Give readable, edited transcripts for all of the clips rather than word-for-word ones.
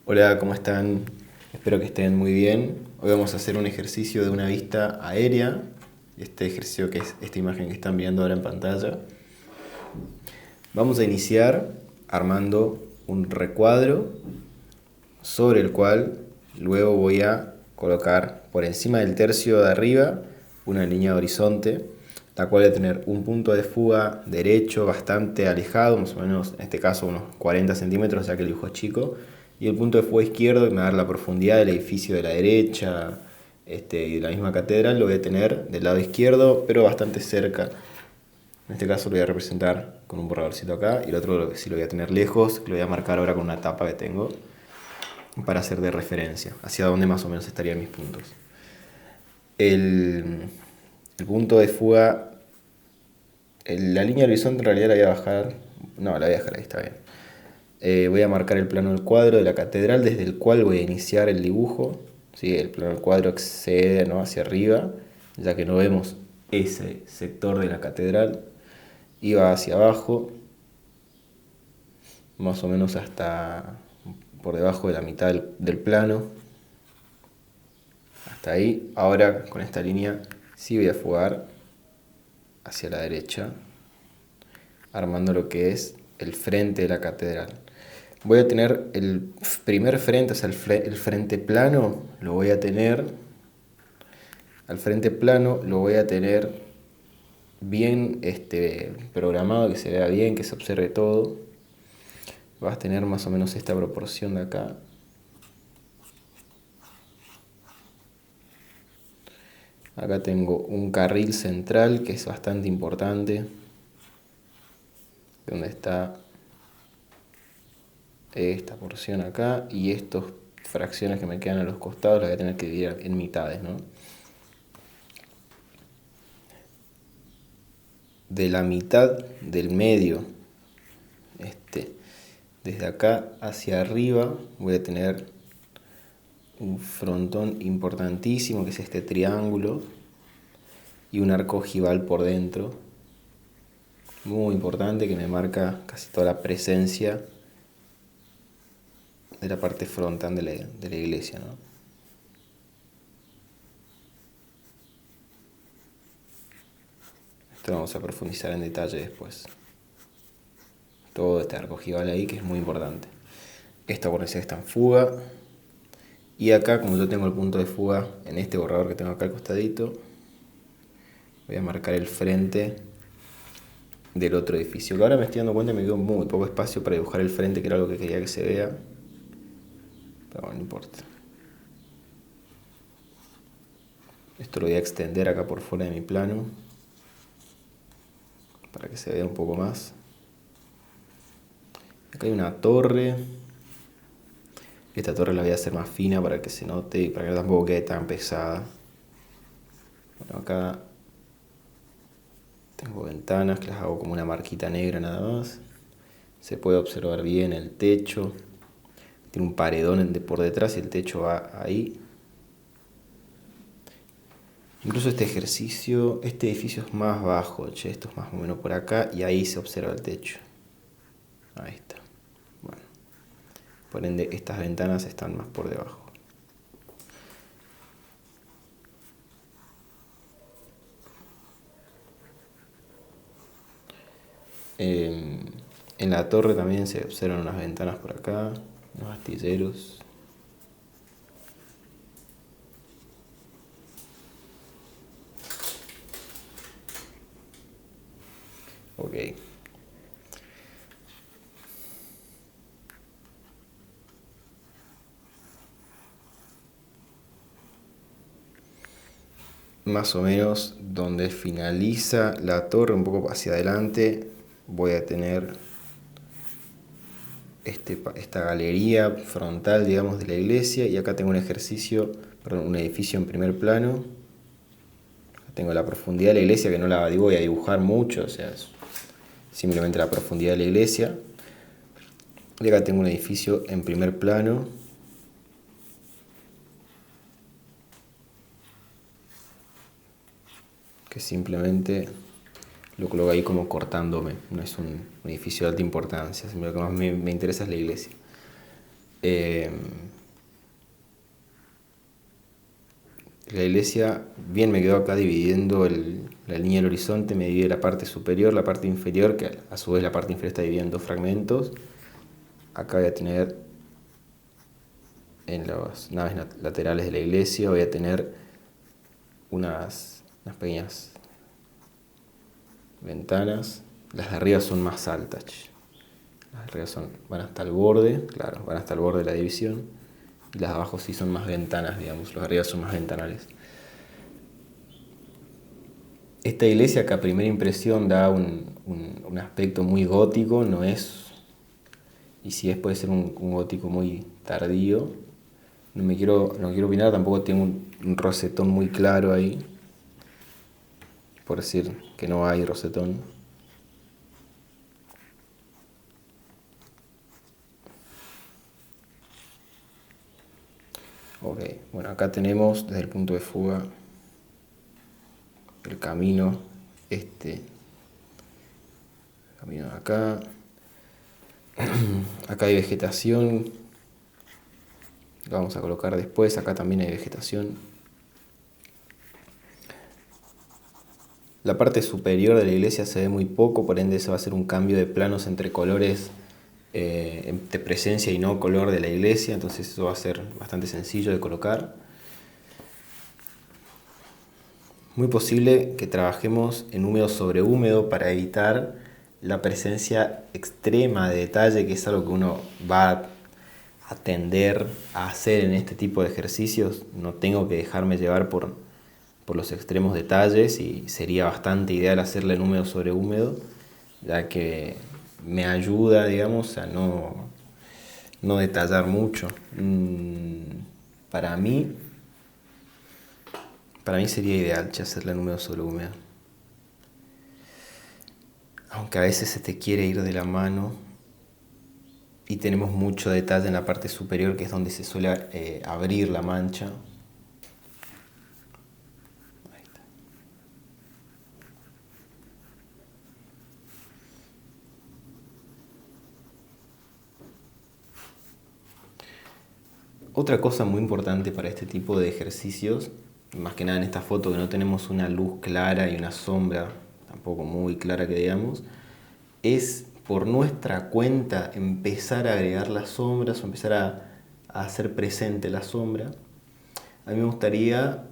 Hola, ¿cómo están? Espero que estén muy bien. Hoy vamos a hacer un ejercicio de una vista aérea. Este ejercicio que es esta imagen que están viendo ahora en pantalla. Vamos a iniciar armando un recuadro sobre el cual luego voy a colocar por encima del tercio de arriba una línea de horizonte, la cual va a tener un punto de fuga derecho bastante alejado, más o menos en este caso unos 40 centímetros, ya que el dibujo es chico, y el punto de fuga izquierdo, que me va a dar la profundidad del edificio de la derecha y de la misma catedral, lo voy a tener del lado izquierdo, pero bastante cerca. En este caso lo voy a representar con un borradorcito acá, y el otro sí lo voy a tener lejos, que lo voy a marcar ahora con una tapa que tengo para hacer de referencia, hacia dónde más o menos estarían mis puntos. El punto de fuga, la línea del horizonte en realidad la voy a bajar, no, la voy a dejar ahí, está bien. Voy a marcar el plano del cuadro de la catedral desde el cual voy a iniciar el dibujo. ¿Sí? El plano del cuadro excede, ¿no?, hacia arriba, ya que no vemos ese sector de la catedral, y va hacia abajo, más o menos hasta por debajo de la mitad del plano. Hasta ahí. Ahora con esta línea sí voy a fugar hacia la derecha, armando lo que es el frente de la catedral. Voy a tener el primer frente, o sea, el frente plano, lo voy a tener, al frente plano lo voy a tener bien programado, que se vea bien, que se observe todo. Vas a tener más o menos esta proporción de acá. Acá tengo un carril central que es bastante importante, donde está esta porción acá, y estas fracciones que me quedan a los costados las voy a tener que dividir en mitades, ¿no? De la mitad del medio, desde acá hacia arriba, voy a tener un frontón importantísimo, que es este triángulo, y un arco ojival por dentro, muy importante, que me marca casi toda la presencia de la parte frontal de la iglesia, ¿no? Esto lo vamos a profundizar en detalle después. Todo este arco ojival ahí, que es muy importante. Esta cornisa está en fuga. Y acá, como yo tengo el punto de fuga en este borrador que tengo acá al costadito, voy a marcar el frente del otro edificio. Que ahora me estoy dando cuenta que me quedó muy poco espacio para dibujar el frente, que era algo que quería que se vea. Pero bueno, no importa. Esto lo voy a extender acá por fuera de mi plano, para que se vea un poco más. Acá hay una torre. Esta torre la voy a hacer más fina para que se note y para que tampoco quede tan pesada. Bueno, acá tengo ventanas que las hago como una marquita negra nada más. Se puede observar bien el techo. Tiene un paredón por detrás y el techo va ahí. Incluso este edificio es más bajo, che, esto es más o menos por acá, y ahí se observa el techo. Ahí está. Bueno, por ende estas ventanas están más por debajo. En la torre también se observan unas ventanas por acá, unos astilleros. Ok. Más o menos donde finaliza la torre, un poco hacia adelante, voy a tener esta galería frontal, digamos, de la iglesia, y acá tengo un edificio en primer plano. Tengo la profundidad de la iglesia, que no la voy a dibujar mucho, o sea, es simplemente la profundidad de la iglesia. Y acá tengo un edificio en primer plano, que simplemente lo coloco ahí como cortándome. No es un edificio de alta importancia, lo que más me interesa es la iglesia. Eh, la iglesia, bien me quedó acá dividiendo la línea del horizonte, me divide la parte superior, la parte inferior, que a su vez la parte inferior está dividida en dos fragmentos. Acá voy a tener, en las naves laterales de la iglesia, voy a tener unas pequeñas ventanas. Las de arriba son más altas. Las de arriba van hasta el borde, claro, van hasta el borde de la división. Y las de abajo sí son más ventanas, digamos, los de arriba son más ventanales. Esta iglesia que a primera impresión da un aspecto muy gótico, no es, y si es puede ser un gótico muy tardío. No quiero opinar, tampoco tengo un rosetón muy claro ahí, por decir que no hay rosetón. Ok, bueno, acá tenemos desde el punto de fuga el camino, camino de acá. Acá hay vegetación, la vamos a colocar después. Acá también hay vegetación. La parte superior de la iglesia se ve muy poco, por ende se va a hacer un cambio de planos entre colores de presencia y no color de la iglesia, entonces eso va a ser bastante sencillo de colocar. Muy posible que trabajemos en húmedo sobre húmedo para evitar la presencia extrema de detalle, que es algo que uno va a tender a hacer en este tipo de ejercicios. No tengo que dejarme llevar por los extremos detalles y sería bastante ideal hacerla en húmedo sobre húmedo, ya que me ayuda, digamos, a no detallar mucho. Para mí sería ideal hacerla en húmedo sobre húmedo. Aunque a veces se te quiere ir de la mano y tenemos mucho detalle en la parte superior, que es donde se suele abrir la mancha. Ahí está. Otra cosa muy importante para este tipo de ejercicios, más que nada en esta foto que no tenemos una luz clara y una sombra tampoco muy clara que digamos, es por nuestra cuenta empezar a agregar las sombras o empezar a hacer presente la sombra. A mí me gustaría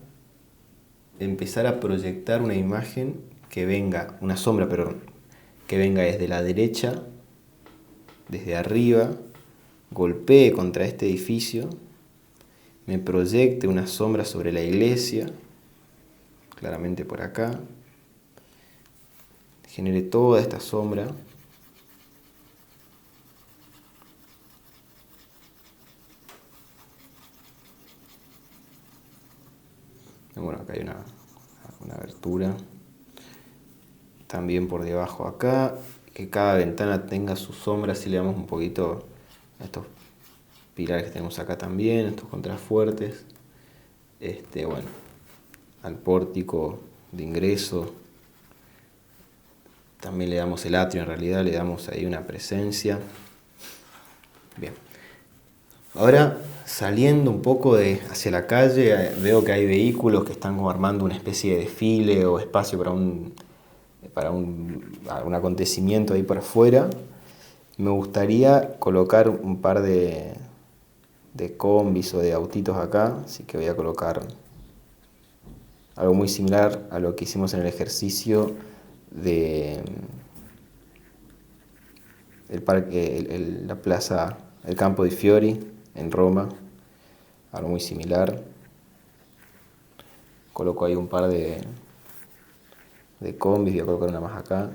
empezar a proyectar una imagen que venga, una sombra, pero que venga desde la derecha, desde arriba, golpee contra este edificio, me proyecte una sombra sobre la iglesia, claramente por acá, genere toda esta sombra. Bueno, acá hay una abertura. También por debajo acá, que cada ventana tenga su sombra, si le damos un poquito a estos pilares que tenemos acá también, estos contrafuertes. Bueno, al pórtico de ingreso también le damos el atrio, en realidad le damos ahí una presencia. Bien. Ahora, saliendo un poco hacia la calle, veo que hay vehículos que están como armando una especie de desfile o espacio para un acontecimiento ahí por afuera. Me gustaría colocar un par de combis o de autitos acá, así que voy a colocar algo muy similar a lo que hicimos en el ejercicio de la plaza, el Campo di Fiori en Roma, algo muy similar. Coloco ahí un par de combis, voy a colocar una más acá.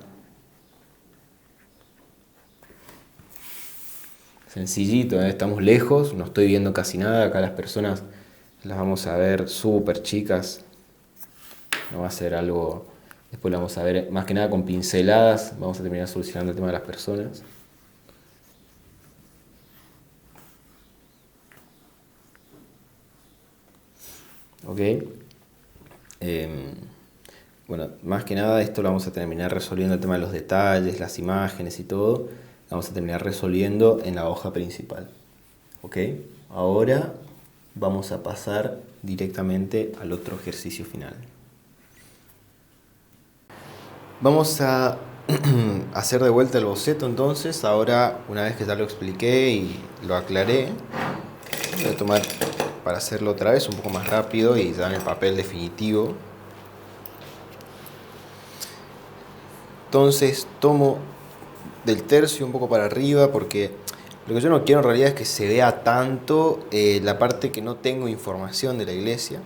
Sencillito, ¿eh? Estamos lejos, no estoy viendo casi nada. Acá las personas las vamos a ver súper chicas. No va a ser algo... Después lo vamos a ver más que nada con pinceladas. Vamos a terminar solucionando el tema de las personas. Ok. Bueno, más que nada esto lo vamos a terminar resolviendo el tema de los detalles, las imágenes y todo. Lo vamos a terminar resolviendo en la hoja principal. Ok, ahora vamos a pasar directamente al otro ejercicio final. Vamos a hacer de vuelta el boceto entonces. Ahora, una vez que ya lo expliqué y lo aclaré, voy a tomar para hacerlo otra vez un poco más rápido y ya en el papel definitivo. Entonces tomo del tercio un poco para arriba porque lo que yo no quiero en realidad es que se vea tanto la parte que no tengo información de la iglesia.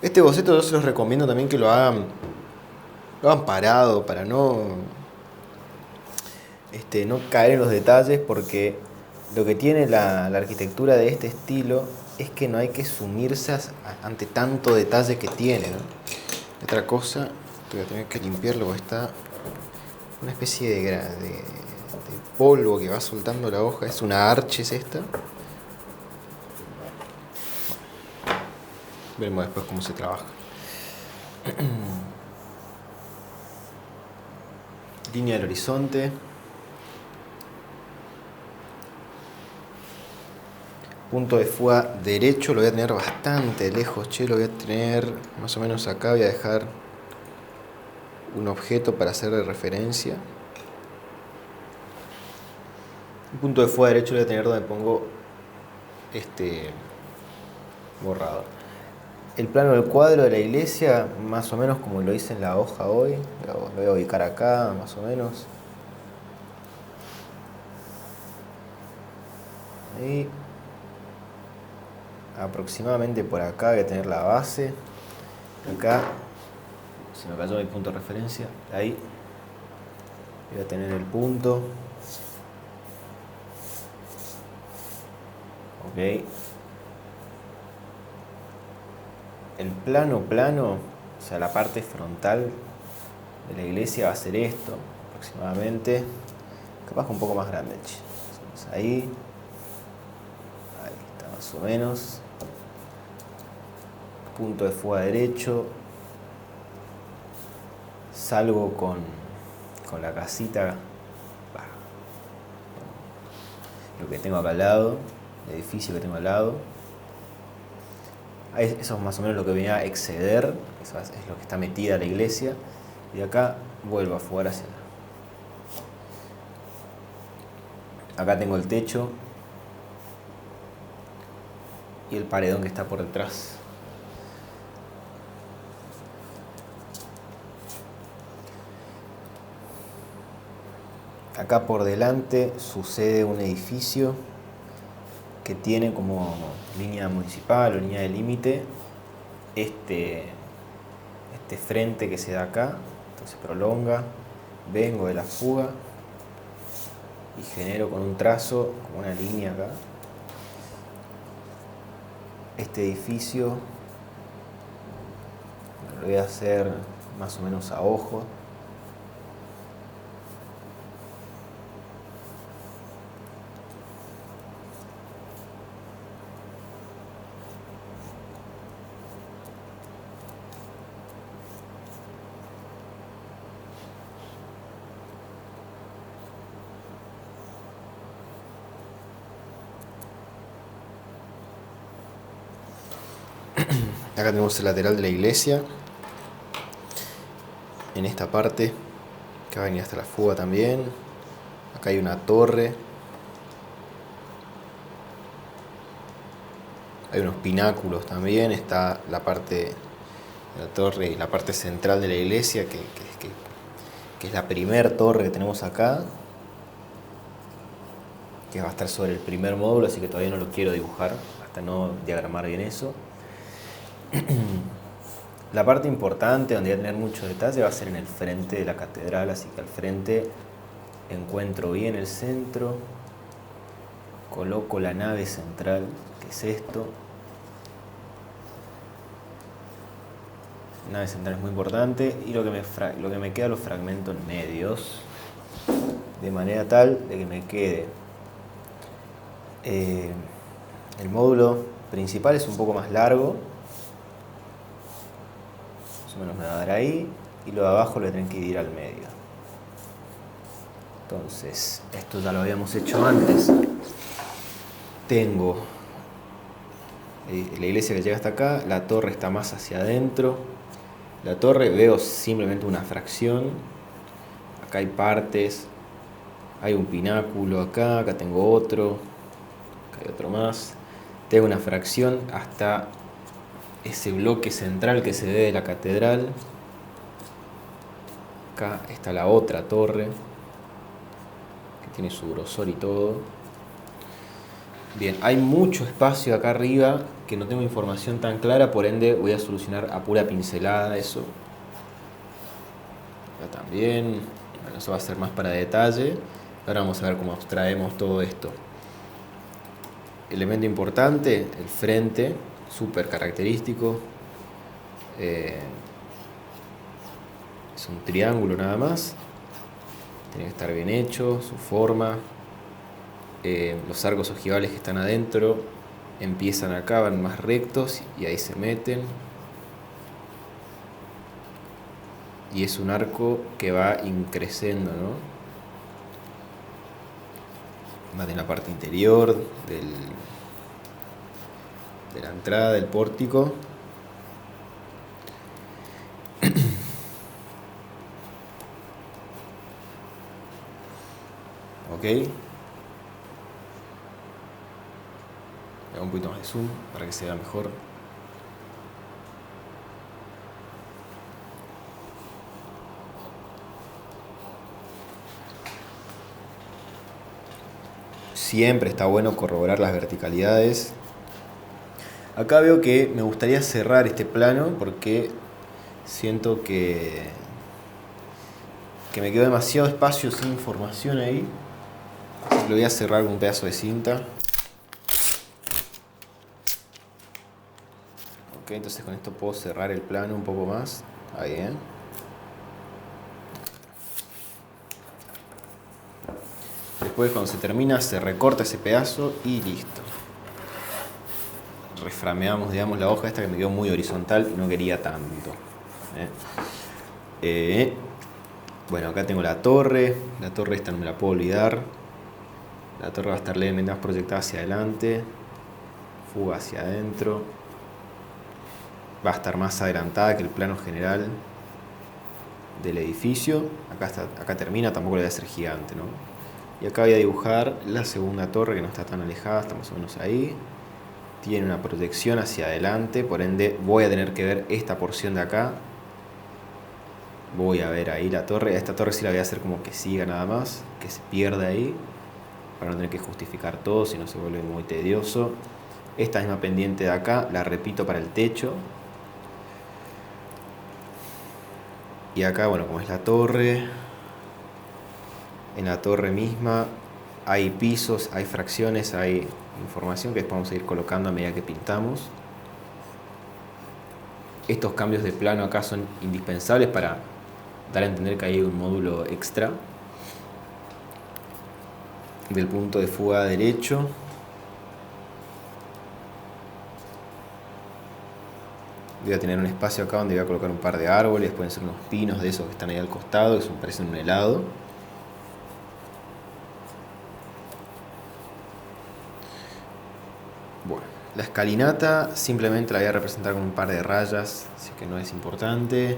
Este boceto yo se los recomiendo también que lo hagan parado para no caer en los detalles, porque lo que tiene la arquitectura de este estilo es que no hay que sumirse ante tanto detalle que tiene, ¿no? Otra cosa, voy a tener que limpiarlo porque está una especie de polvo que va soltando la hoja. Es una arches esta. Veremos después cómo se trabaja. Línea del horizonte. Punto de fuga derecho lo voy a tener bastante lejos, che, lo voy a tener más o menos acá. Voy a dejar un objeto para hacer de referencia. Un punto de fuga derecho lo voy a tener donde pongo este borrador. El plano del cuadro de la iglesia, más o menos como lo hice en la hoja hoy, lo voy a ubicar acá, más o menos. Ahí. Aproximadamente por acá voy a tener la base. Acá, se me cayó mi punto de referencia. Ahí voy a tener el punto. Ok. El plano, o sea, la parte frontal de la iglesia va a ser esto, aproximadamente. Capaz que un poco más grande, che. Hacemos ahí. Ahí está más o menos. Punto de fuga derecho. Salgo con la casita, lo que tengo acá al lado, el edificio que tengo al lado. Eso es más o menos lo que venía a exceder, eso es lo que está metida la iglesia. Y de acá vuelvo a fugar hacia allá. Acá tengo el techo y el paredón que está por detrás. Acá por delante sucede un edificio que tiene como línea municipal o línea de límite este frente que se da acá. Entonces prolonga, vengo de la fuga y genero con un trazo, como una línea acá, este edificio. Lo voy a hacer más o menos a ojo. Acá tenemos el lateral de la iglesia. En esta parte, que va a venir hasta la fuga también. Acá hay una torre. Hay unos pináculos también. Está la parte de la torre y la parte central de la iglesia, que es la primer torre que tenemos acá, que va a estar sobre el primer módulo, así que todavía no lo quiero dibujar, hasta no diagramar bien eso. La parte importante, donde voy a tener mucho detalle, va a ser en el frente de la catedral, así que al frente encuentro bien el centro, coloco la nave central, que es esto. La nave central es muy importante, y lo que me queda los fragmentos medios, de manera tal de que me quede el módulo principal es un poco más largo, más o menos me va a dar ahí, y lo de abajo lo voy a tener que dividir al medio. Entonces, esto ya lo habíamos hecho antes. tengo la iglesia que llega hasta acá, la torre está más hacia adentro. La torre veo simplemente una fracción. Acá hay partes. Hay un pináculo acá, acá tengo otro. Acá hay otro más. Tengo una fracción hasta ese bloque central que se ve de la catedral. Acá está la otra torre, que tiene su grosor y todo. Bien, hay mucho espacio acá arriba que no tengo información tan clara, por ende voy a solucionar a pura pincelada eso. Acá también, bueno, eso va a ser más para detalle. Ahora vamos a ver cómo abstraemos todo esto. Elemento importante, el frente, súper característico. Es un triángulo nada más. Tiene que estar bien hecho, su forma. Los arcos ojivales que están adentro empiezan acá, van más rectos y ahí se meten. Y es un arco que va increciendo, ¿no? Va de la parte interior de la entrada del pórtico. Ok. Hago un poquito más de zoom para que se vea mejor. Siempre está bueno corroborar las verticalidades. Acá veo que me gustaría cerrar este plano porque siento que me quedó demasiado espacio sin información ahí. Así que lo voy a cerrar con un pedazo de cinta. Ok, entonces con esto puedo cerrar el plano un poco más. Ahí, Después cuando se termina se recorta ese pedazo y listo. Reframeamos, digamos, la hoja esta que me quedó muy horizontal y no quería tanto. Bueno, acá tengo la torre esta no me la puedo olvidar. La torre va a estar levemente más proyectada hacia adelante, fuga hacia adentro, va a estar más adelantada que el plano general del edificio. Acá termina, tampoco le voy a hacer gigante, ¿no? Y acá voy a dibujar la segunda torre que no está tan alejada, está más o menos ahí. Tiene una proyección hacia adelante, por ende voy a tener que ver esta porción de acá. Voy a ver ahí la torre. A esta torre sí la voy a hacer como que siga nada más, que se pierda ahí, para no tener que justificar todo, si no se vuelve muy tedioso. Esta misma pendiente de acá la repito para el techo. Y acá, bueno, como es la torre, en la torre misma hay pisos, hay fracciones, hay información que después vamos a ir colocando a medida que pintamos. Estos cambios de plano acá son indispensables para dar a entender que hay un módulo extra del punto de fuga derecho. Voy a tener un espacio acá donde voy a colocar un par de árboles, pueden ser unos pinos de esos que están ahí al costado, que parecen un helado. Bueno, la escalinata simplemente la voy a representar con un par de rayas, así que no es importante.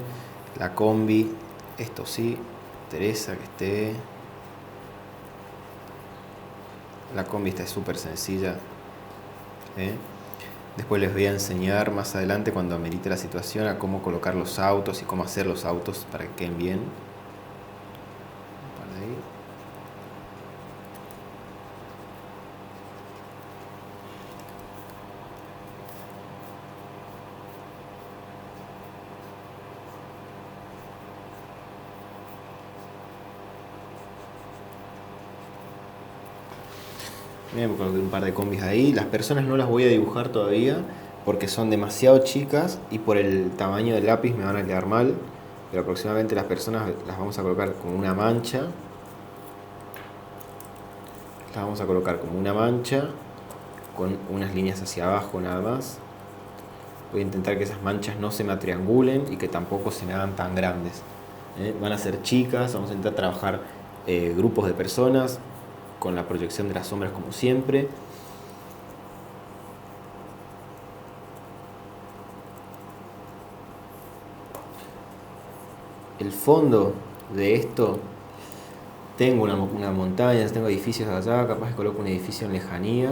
La combi, esto sí, interesa que esté. La combi esta es súper sencilla. Después les voy a enseñar más adelante, cuando amerite la situación, a cómo colocar los autos y cómo hacer los autos para que queden bien. Para ahí. Voy a colocar un par de combis ahí. Las personas no las voy a dibujar todavía porque son demasiado chicas y por el tamaño del lápiz me van a quedar mal. Pero aproximadamente las personas las vamos a colocar como una mancha. Las vamos a colocar como una mancha con unas líneas hacia abajo nada más. Voy a intentar que esas manchas no se me triangulen y que tampoco se me hagan tan grandes. Van a ser chicas, vamos a intentar trabajar grupos de personas con la proyección de las sombras como siempre. el fondo de esto, tengo una montaña, tengo edificios allá, capaz que coloco un edificio en lejanía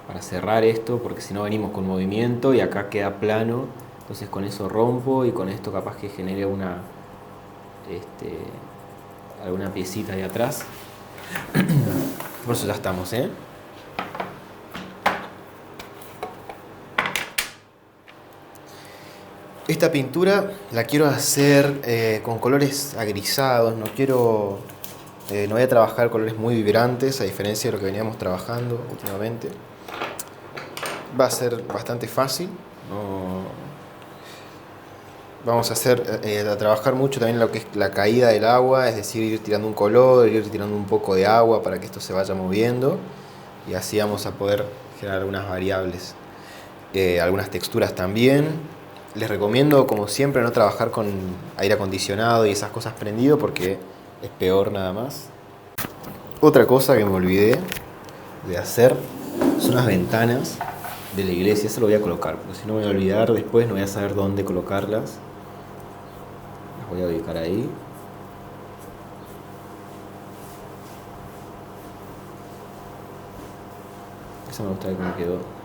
para cerrar esto, porque si no venimos con movimiento y acá queda plano, entonces con eso rompo y con esto capaz que genere alguna piecita ahí atrás. Por eso ya estamos, ¿eh? Esta pintura la quiero hacer con colores agrisados, no voy a trabajar colores muy vibrantes, a diferencia de lo que veníamos trabajando últimamente. Va a ser bastante fácil. Vamos a trabajar mucho también lo que es la caída del agua, es decir, ir tirando un color, ir tirando un poco de agua para que esto se vaya moviendo, y así vamos a poder generar algunas variables, algunas texturas también. Les recomiendo, como siempre, no trabajar con aire acondicionado y esas cosas prendido porque es peor nada más. Otra cosa que me olvidé de hacer son las ventanas de la iglesia. Eso lo voy a colocar, porque si no me voy a olvidar después, no voy a saber dónde colocarlas. Las voy a ubicar ahí. Esa me gusta ver cómo quedó.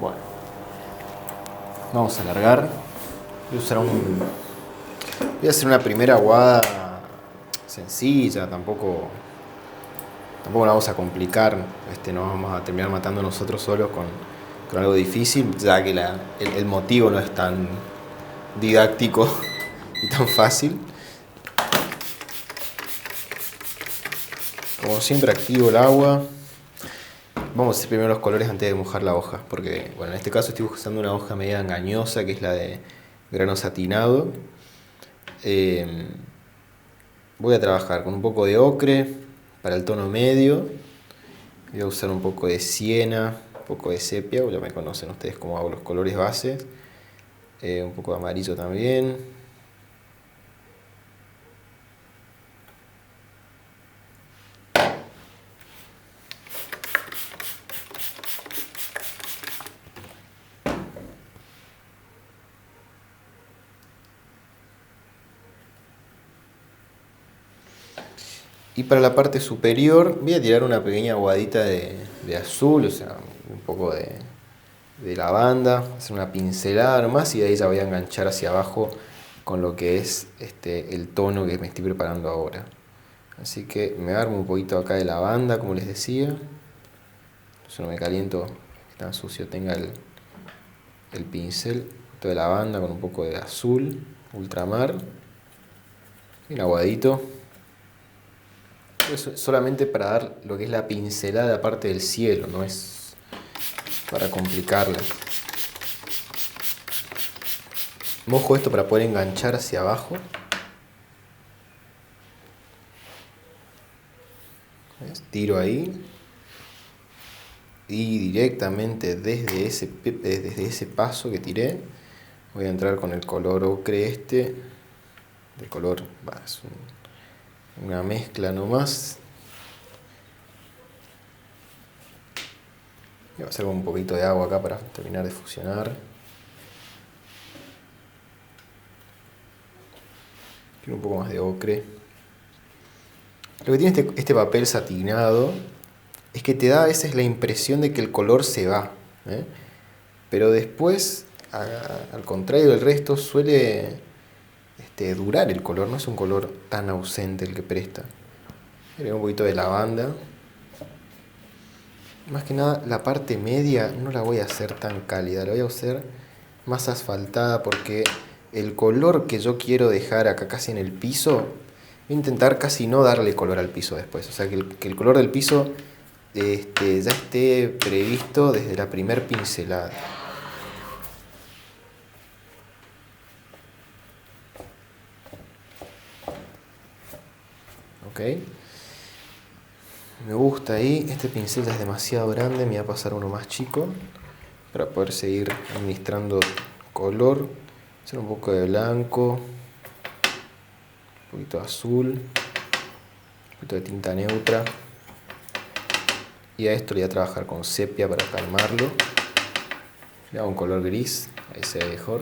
Bueno, vamos a alargar. Voy a hacer una primera aguada sencilla, tampoco la vamos a complicar. Nos vamos a terminar matando nosotros solos con algo difícil, ya que el motivo no es tan didáctico y tan fácil. Como siempre, activo el agua. Vamos a hacer primero los colores antes de mojar la hoja, porque bueno, en este caso estoy usando una hoja media engañosa, que es la de grano satinado. Voy a trabajar con un poco de ocre para el tono medio. Voy a usar un poco de siena, un poco de sepia, ya me conocen ustedes cómo hago los colores bases. Un poco de amarillo también. Y para la parte superior voy a tirar una pequeña aguadita de azul, o sea, un poco de lavanda, hacer una pincelada nomás, y de ahí ya voy a enganchar hacia abajo con lo que es el tono que me estoy preparando ahora. Así que me armo un poquito acá de lavanda, como les decía. Yo no me caliento que tan sucio tenga el pincel. Un poquito de lavanda con un poco de azul, ultramar. Y un aguadito. Eso es solamente para dar lo que es la pincelada aparte del cielo, no es para complicarla. Mojo esto para poder enganchar hacia abajo. ¿Ves? Tiro ahí. y directamente desde ese paso que tiré voy a entrar con el color ocre este, de color, es una mezcla nomás. Voy a hacer un poquito de agua acá para terminar de fusionar. Quiero un poco más de ocre. Lo que tiene este papel satinado es que te da a veces la impresión de que el color se va, ¿eh? Pero después, al contrario del resto, suele durar el color, no es un color tan ausente el que presta. Agrego un poquito de lavanda. Más que nada la parte media no la voy a hacer tan cálida, la voy a hacer más asfaltada porque el color que yo quiero dejar acá casi en el piso, voy a intentar casi no darle color al piso después. O sea, que el color del piso ya esté previsto desde la primer pincelada. Ok. Me gusta ahí. Este pincel ya es demasiado grande, me voy a pasar uno más chico para poder seguir administrando color. Hacer un poco de blanco, un poquito de azul, un poquito de tinta neutra. Y a esto le voy a trabajar con sepia para calmarlo. Le hago un color gris, ahí se ve mejor.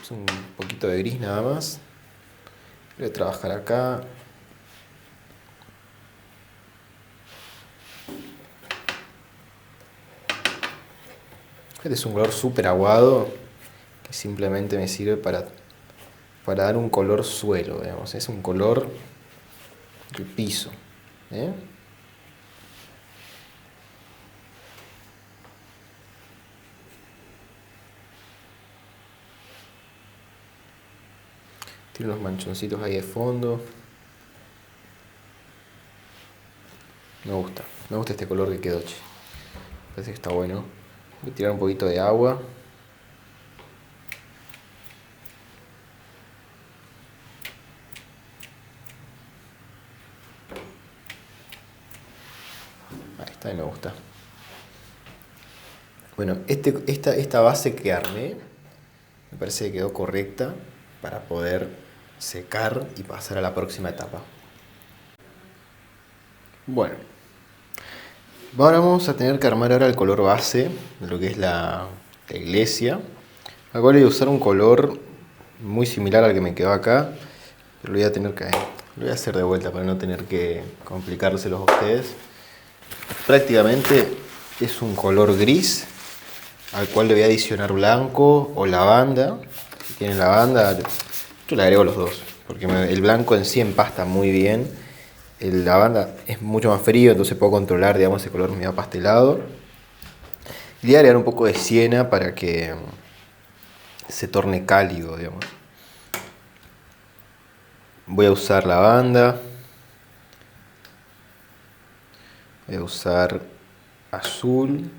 Es un poquito de gris nada más. Voy a trabajar acá. Este es un color súper aguado que simplemente me sirve para dar un color suelo, digamos. Es un color del piso, ¿eh? Tiene unos manchoncitos ahí de fondo. Me gusta este color que quedó, che. Parece que está bueno. Voy a tirar un poquito de agua. Ahí está, y me gusta. Bueno, esta base que armé me parece que quedó correcta para poder secar y pasar a la próxima etapa. Bueno, ahora vamos a tener que armar ahora el color base de lo que es la iglesia. Acá voy a usar un color muy similar al que me quedó acá, pero lo voy a hacer de vuelta para no tener que complicárselos a ustedes. Prácticamente es un color gris al cual le voy a adicionar blanco o lavanda. Si tienen lavanda, yo le agrego los dos, porque el blanco en sí empasta muy bien. El lavanda es mucho más frío, entonces puedo controlar, digamos, ese color medio apastelado. Y le voy a agregar un poco de siena para que se torne cálido, digamos. Voy a usar lavanda. Voy a usar azul.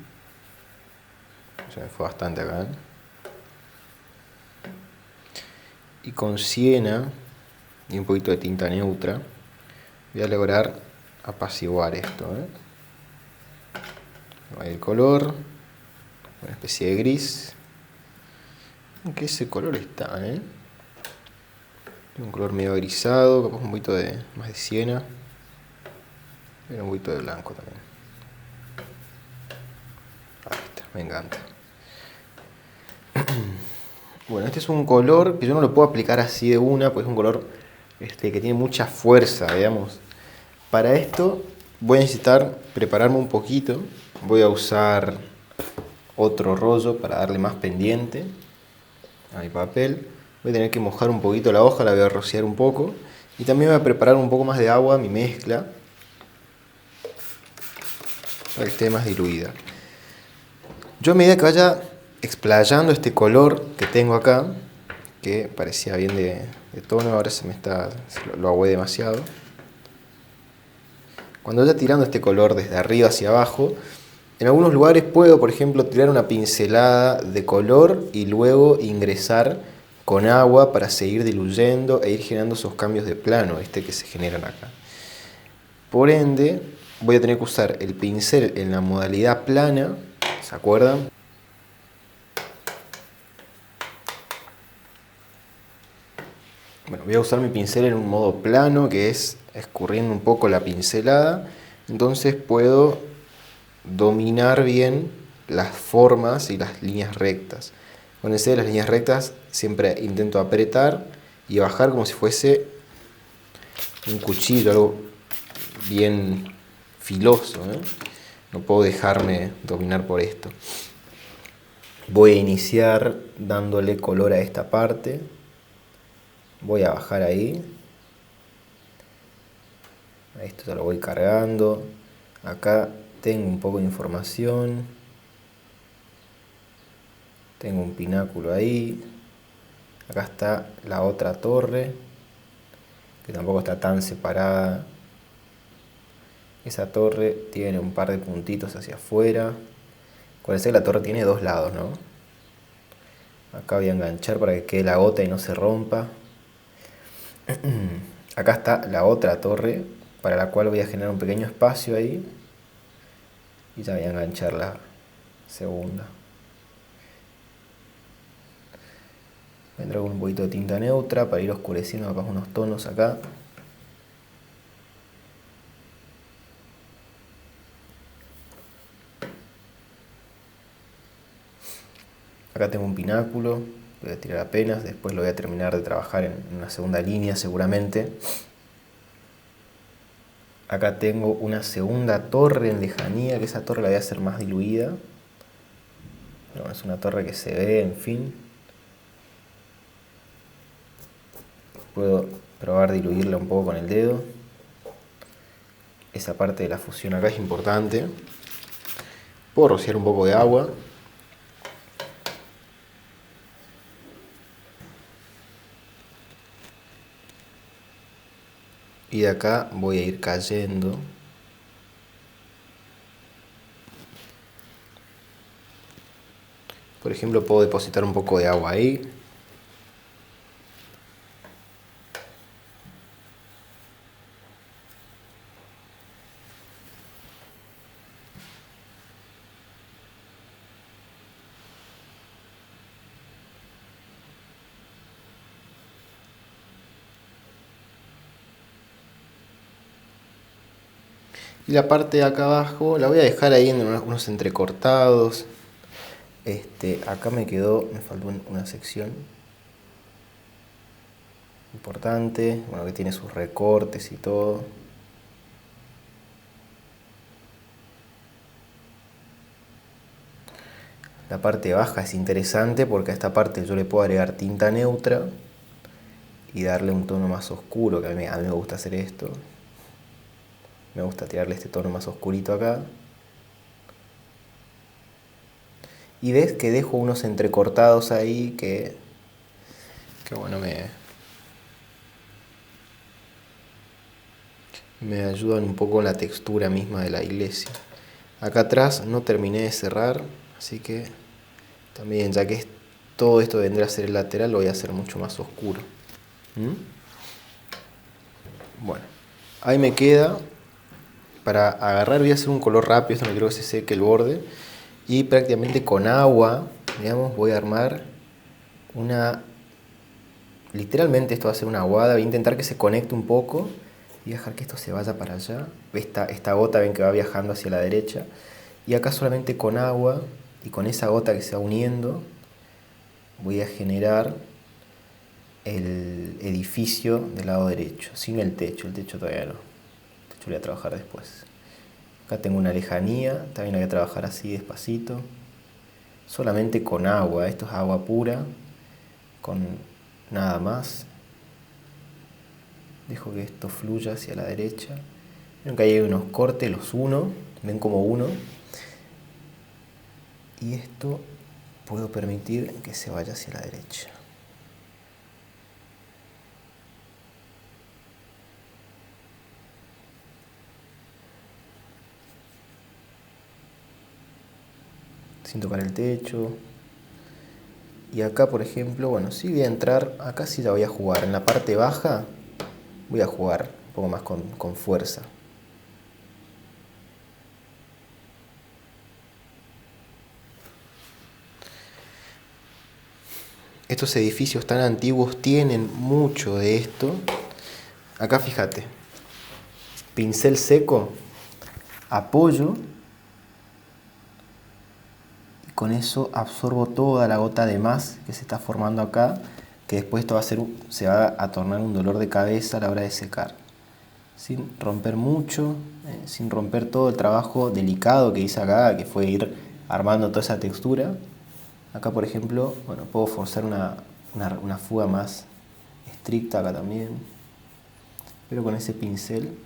Se me fue bastante acá, ¿eh? Y con siena y un poquito de tinta neutra voy a lograr apaciguar esto, ¿eh? El color, una especie de gris. Aunque ese color está, ¿eh? Un color medio grisado, capaz un poquito más de siena. Y un poquito de blanco también. Ahí está, me encanta. Bueno, este es un color que yo no lo puedo aplicar así de una, porque es un color que tiene mucha fuerza, digamos. Para esto voy a necesitar prepararme un poquito. Voy a usar otro rollo para darle más pendiente a mi papel. Voy a tener que mojar un poquito la hoja, la voy a rociar un poco. Y también voy a preparar un poco más de agua, mi mezcla, para que esté más diluida. Yo a medida que vaya explayando este color que tengo acá, que parecía bien de tono, ahora lo agué demasiado. Cuando vaya tirando este color desde arriba hacia abajo, en algunos lugares puedo, por ejemplo, tirar una pincelada de color y luego ingresar con agua para seguir diluyendo e ir generando esos cambios de plano que se generan acá. Por ende, voy a tener que usar el pincel en la modalidad plana, ¿se acuerdan? Bueno, voy a usar mi pincel en un modo plano, que es escurriendo un poco la pincelada. Entonces puedo dominar bien las formas y las líneas rectas. Con ese de las líneas rectas siempre intento apretar y bajar como si fuese un cuchillo, algo bien filoso, ¿eh? No puedo dejarme dominar por esto. Voy a iniciar dándole color a esta parte. Voy a bajar ahí. A esto ya lo voy cargando. Acá tengo un poco de información. Tengo un pináculo ahí. Acá está la otra torre, que tampoco está tan separada. Esa torre tiene un par de puntitos hacia afuera. Acuérdense que la torre tiene dos lados, ¿no? Acá voy a enganchar para que quede la gota y no se rompa. Acá está la otra torre, para la cual voy a generar un pequeño espacio ahí. Y ya voy a enganchar la segunda. Vendré con un poquito de tinta neutra para ir oscureciendo capaz unos tonos acá. Acá tengo un pináculo, voy a tirar apenas, después lo voy a terminar de trabajar en una segunda línea seguramente. Acá tengo una segunda torre en lejanía, que esa torre la voy a hacer más diluida. No, es una torre que se ve, en fin. Puedo probar diluirla un poco con el dedo. Esa parte de la fusión acá es importante. Puedo rociar un poco de agua. Y de acá voy a ir cayendo. Por ejemplo, puedo depositar un poco de agua ahí. Y la parte de acá abajo la voy a dejar ahí en unos entrecortados. Acá me faltó una sección importante, bueno, que tiene sus recortes y todo. La parte baja es interesante porque a esta parte yo le puedo agregar tinta neutra y darle un tono más oscuro, que a mí me gusta hacer esto. Me gusta tirarle este tono más oscurito acá. Y ves que dejo unos entrecortados ahí que bueno, me ayudan un poco en la textura misma de la iglesia. Acá atrás no terminé de cerrar, así que también, ya que todo esto vendrá a ser el lateral, lo voy a hacer mucho más oscuro. Bueno, ahí me queda. Para agarrar voy a hacer un color rápido, esto no quiero que se seque el borde. Y prácticamente con agua, digamos, voy a armar literalmente esto va a ser una aguada. Voy a intentar que se conecte un poco y dejar que esto se vaya para allá. Esta gota ven que va viajando hacia la derecha. Y acá solamente con agua y con esa gota que se va uniendo voy a generar el edificio del lado derecho, sin el techo todavía no. El techo lo voy a trabajar después. Acá tengo una lejanía, también la voy a trabajar así despacito. Solamente con agua, esto es agua pura, con nada más. Dejo que esto fluya hacia la derecha. Ven que ahí hay unos cortes, los uno, ven como uno. Y esto puedo permitir que se vaya hacia la derecha. Sin tocar el techo. Y acá, por ejemplo, bueno, sí voy a entrar, acá sí la voy a jugar. En la parte baja voy a jugar un poco más con fuerza. estos edificios tan antiguos tienen mucho de esto. Acá fíjate, pincel seco, apoyo, y con eso absorbo toda la gota de más que se está formando acá, que después esto se va a tornar un dolor de cabeza a la hora de secar. Sin romper mucho, sin romper todo el trabajo delicado que hice acá, que fue ir armando toda esa textura. Acá, por ejemplo, bueno, puedo forzar una fuga más estricta acá también. Pero con ese pincel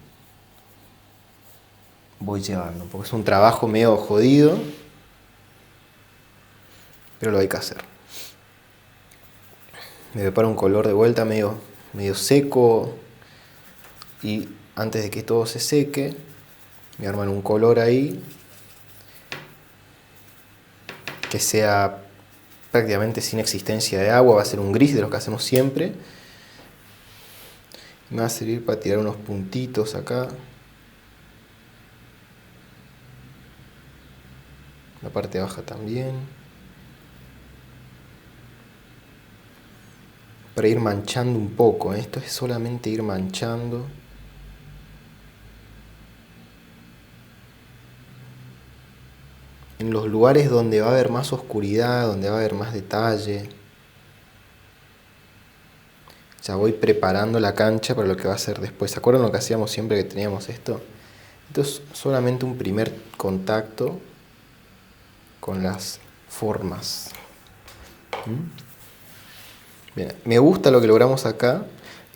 voy llevando, porque es un trabajo medio jodido, pero lo hay que hacer. Me preparo un color de vuelta medio seco, y antes de que todo se seque, me arman un color ahí que sea prácticamente sin existencia de agua. Va a ser un gris de los que hacemos siempre. Me va a servir para tirar unos puntitos acá, la parte baja también, para ir manchando un poco. Esto es solamente ir manchando. En los lugares donde va a haber más oscuridad, donde va a haber más detalle. Ya voy preparando la cancha para lo que va a ser después. ¿Se acuerdan lo que hacíamos siempre que teníamos esto? Esto es solamente un primer contacto con las formas. Bien, me gusta lo que logramos acá.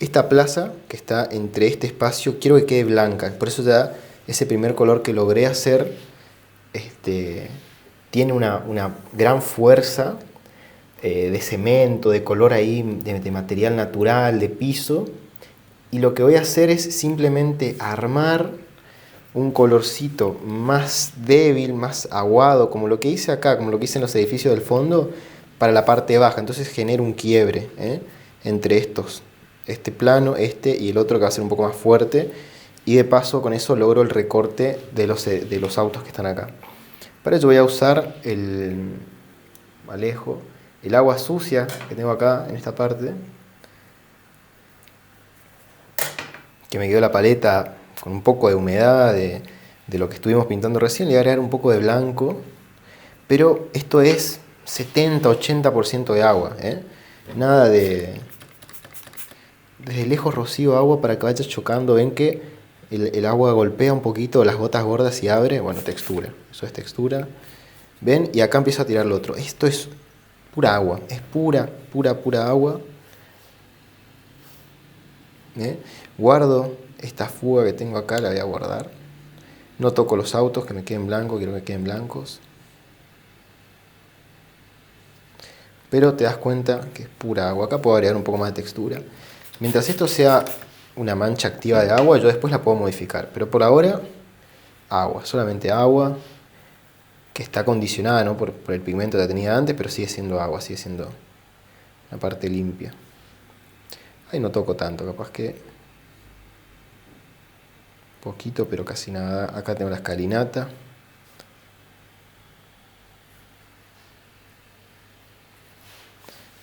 Esta plaza que está entre este espacio, quiero que quede blanca. Por eso ya ese primer color que logré hacer tiene una gran fuerza de cemento, de color ahí, de material natural, de piso. Y lo que voy a hacer es simplemente armar un colorcito más débil, más aguado, como lo que hice acá, como lo que hice en los edificios del fondo, para la parte baja. Entonces genero un quiebre entre estos, este plano, y el otro que va a ser un poco más fuerte, y de paso con eso logro el recorte de los autos que están acá. Para ello voy a usar el agua sucia que tengo acá en esta parte, que me quedó la paleta con un poco de humedad de lo que estuvimos pintando recién. Le voy a agregar un poco de blanco, pero esto es 70-80% de agua, nada de... Desde lejos rocío agua para que vaya chocando. Ven que el agua golpea un poquito las gotas gordas y abre. Bueno, textura, eso es textura. ¿Ven? Y acá empiezo a tirar lo otro. Esto es pura agua, es pura agua. Guardo esta fuga que tengo acá, la voy a guardar. No toco los autos, que me queden blancos, quiero que queden blancos. Pero te das cuenta que es pura agua. Acá puedo agregar un poco más de textura. Mientras esto sea una mancha activa de agua, yo después la puedo modificar. Pero por ahora, agua, solamente agua, que está condicionada, ¿no?, por el pigmento que tenía antes, pero sigue siendo agua, sigue siendo una parte limpia. Ahí no toco tanto, capaz que poquito, pero casi nada. Acá tengo la escalinata.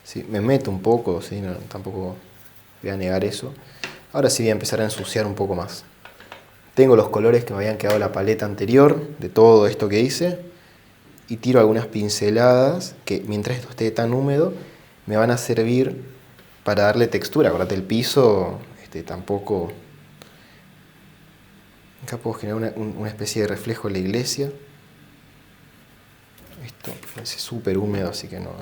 Sí, me meto un poco, ¿sí? No, tampoco voy a negar eso. Ahora sí voy a empezar a ensuciar un poco más. Tengo los colores que me habían quedado en la paleta anterior, de todo esto que hice, y tiro algunas pinceladas que, mientras esto esté tan húmedo, me van a servir para darle textura. Acordate, el piso tampoco... Acá puedo generar una especie de reflejo en la iglesia. Esto es súper húmedo, así que no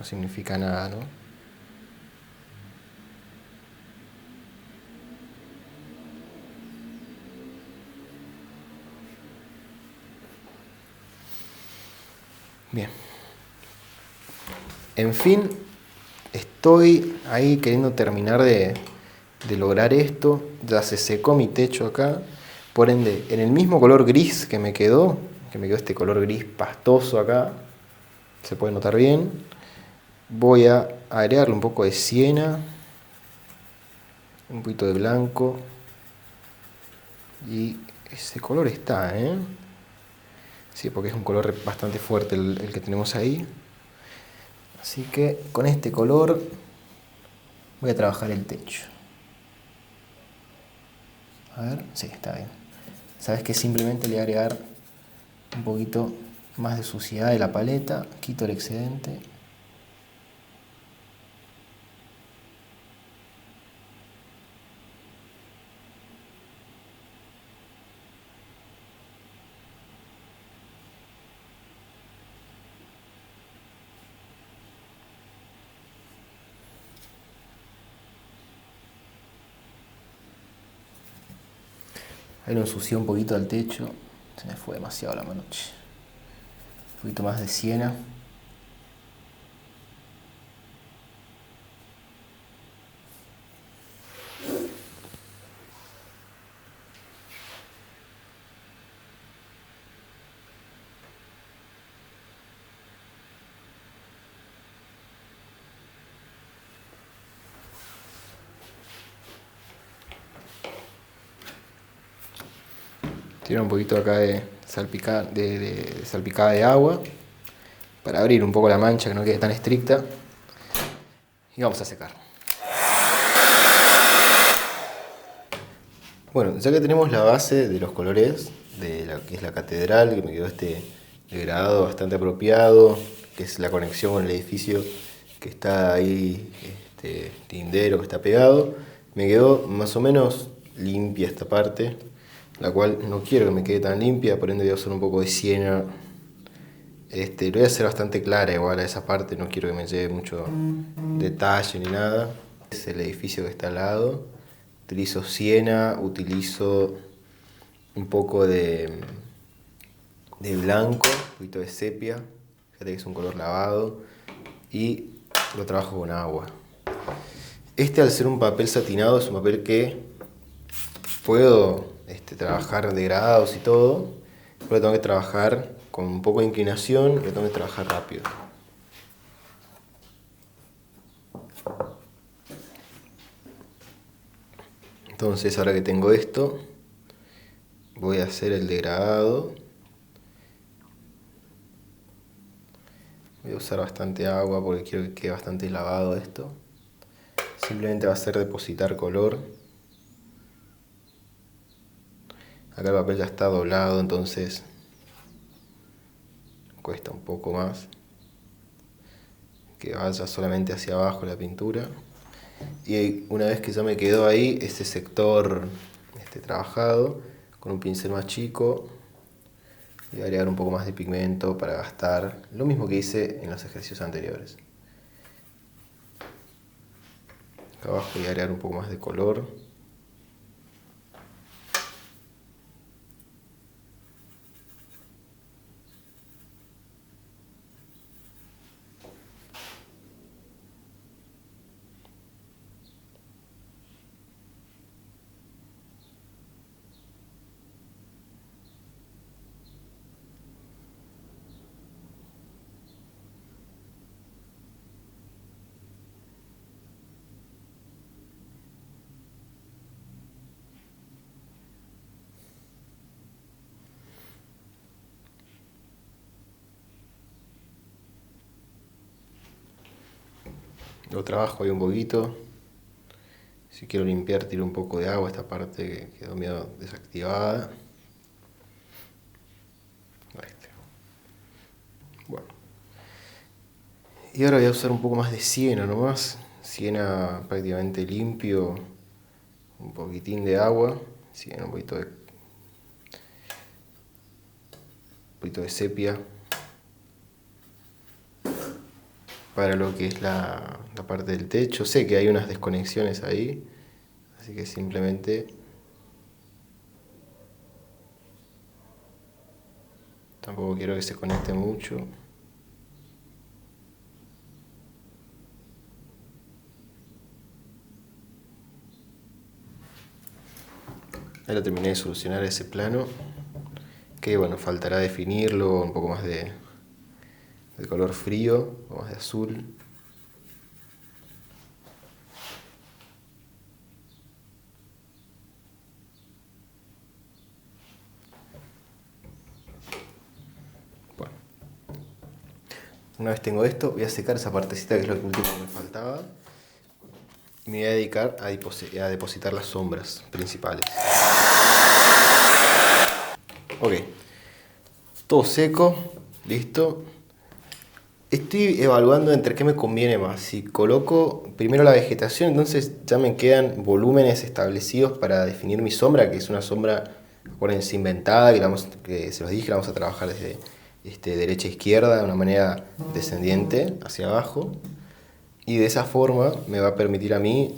significa nada, ¿no? Bien. En fin, estoy ahí queriendo terminar de lograr esto. Ya se secó mi techo acá. Por ende, en el mismo color gris que me quedó este color gris pastoso acá, se puede notar bien, voy a agregarle un poco de siena, un poquito de blanco, y ese color está, sí, porque es un color bastante fuerte el que tenemos ahí. Así que con este color voy a trabajar el techo. A ver, sí, está bien. Sabes que simplemente le voy a agregar un poquito más de suciedad de la paleta, quito el excedente. Ahí lo ensucié un poquito al techo, se me fue demasiado la mano. Un poquito más de siena. Tiene un poquito acá de salpicada de agua para abrir un poco la mancha, que no quede tan estricta. Y vamos a secar. Bueno, ya que tenemos la base de los colores de lo que es la catedral, que me quedó este degradado bastante apropiado, que es la conexión con el edificio que está ahí, este tindero que está pegado, me quedó más o menos limpia esta parte, la cual no quiero que me quede tan limpia, por ende voy a usar un poco de siena. Lo voy a hacer bastante clara igual a esa parte, no quiero que me lleve mucho detalle ni nada. Es el edificio que está al lado. Utilizo siena, utilizo un poco de blanco, un poquito de sepia, fíjate que es un color lavado, y lo trabajo con agua. Al ser un papel satinado, es un papel que puedo trabajar degradados y todo, pero tengo que trabajar con un poco de inclinación, y tengo que trabajar rápido. Entonces, ahora que tengo esto, voy a hacer el degradado. Voy a usar bastante agua porque quiero que quede bastante lavado esto. Simplemente va a ser depositar color. Acá el papel ya está doblado, entonces cuesta un poco más que vaya solamente hacia abajo la pintura. Y una vez que ya me quedó ahí ese sector trabajado, con un pincel más chico voy a agregar un poco más de pigmento para gastar lo mismo que hice en los ejercicios anteriores. Acá abajo voy a agregar un poco más de color. Lo trabajo ahí un poquito. Si quiero limpiar, tiro un poco de agua. Esta parte que quedó medio desactivada. Bueno. Y ahora voy a usar un poco más de siena nomás. Siena prácticamente limpio. Un poquitín de agua. Siena, un poquito de sepia. Para lo que es la parte del techo. Sé que hay unas desconexiones ahí, así que simplemente tampoco quiero que se conecte mucho. Ahí lo terminé de solucionar ese plano, que bueno, faltará definirlo, un poco más de color frío, un poco más de azul. Una vez tengo esto, voy a secar esa partecita que es lo último que me faltaba. Y me voy a dedicar a depositar las sombras principales. Ok, todo seco, listo. Estoy evaluando entre qué me conviene más. Si coloco primero la vegetación, entonces ya me quedan volúmenes establecidos para definir mi sombra, que es una sombra, acuérdense, inventada, que se los dije, la vamos a trabajar desde derecha a izquierda, de una manera descendiente hacia abajo. Y de esa forma me va a permitir a mí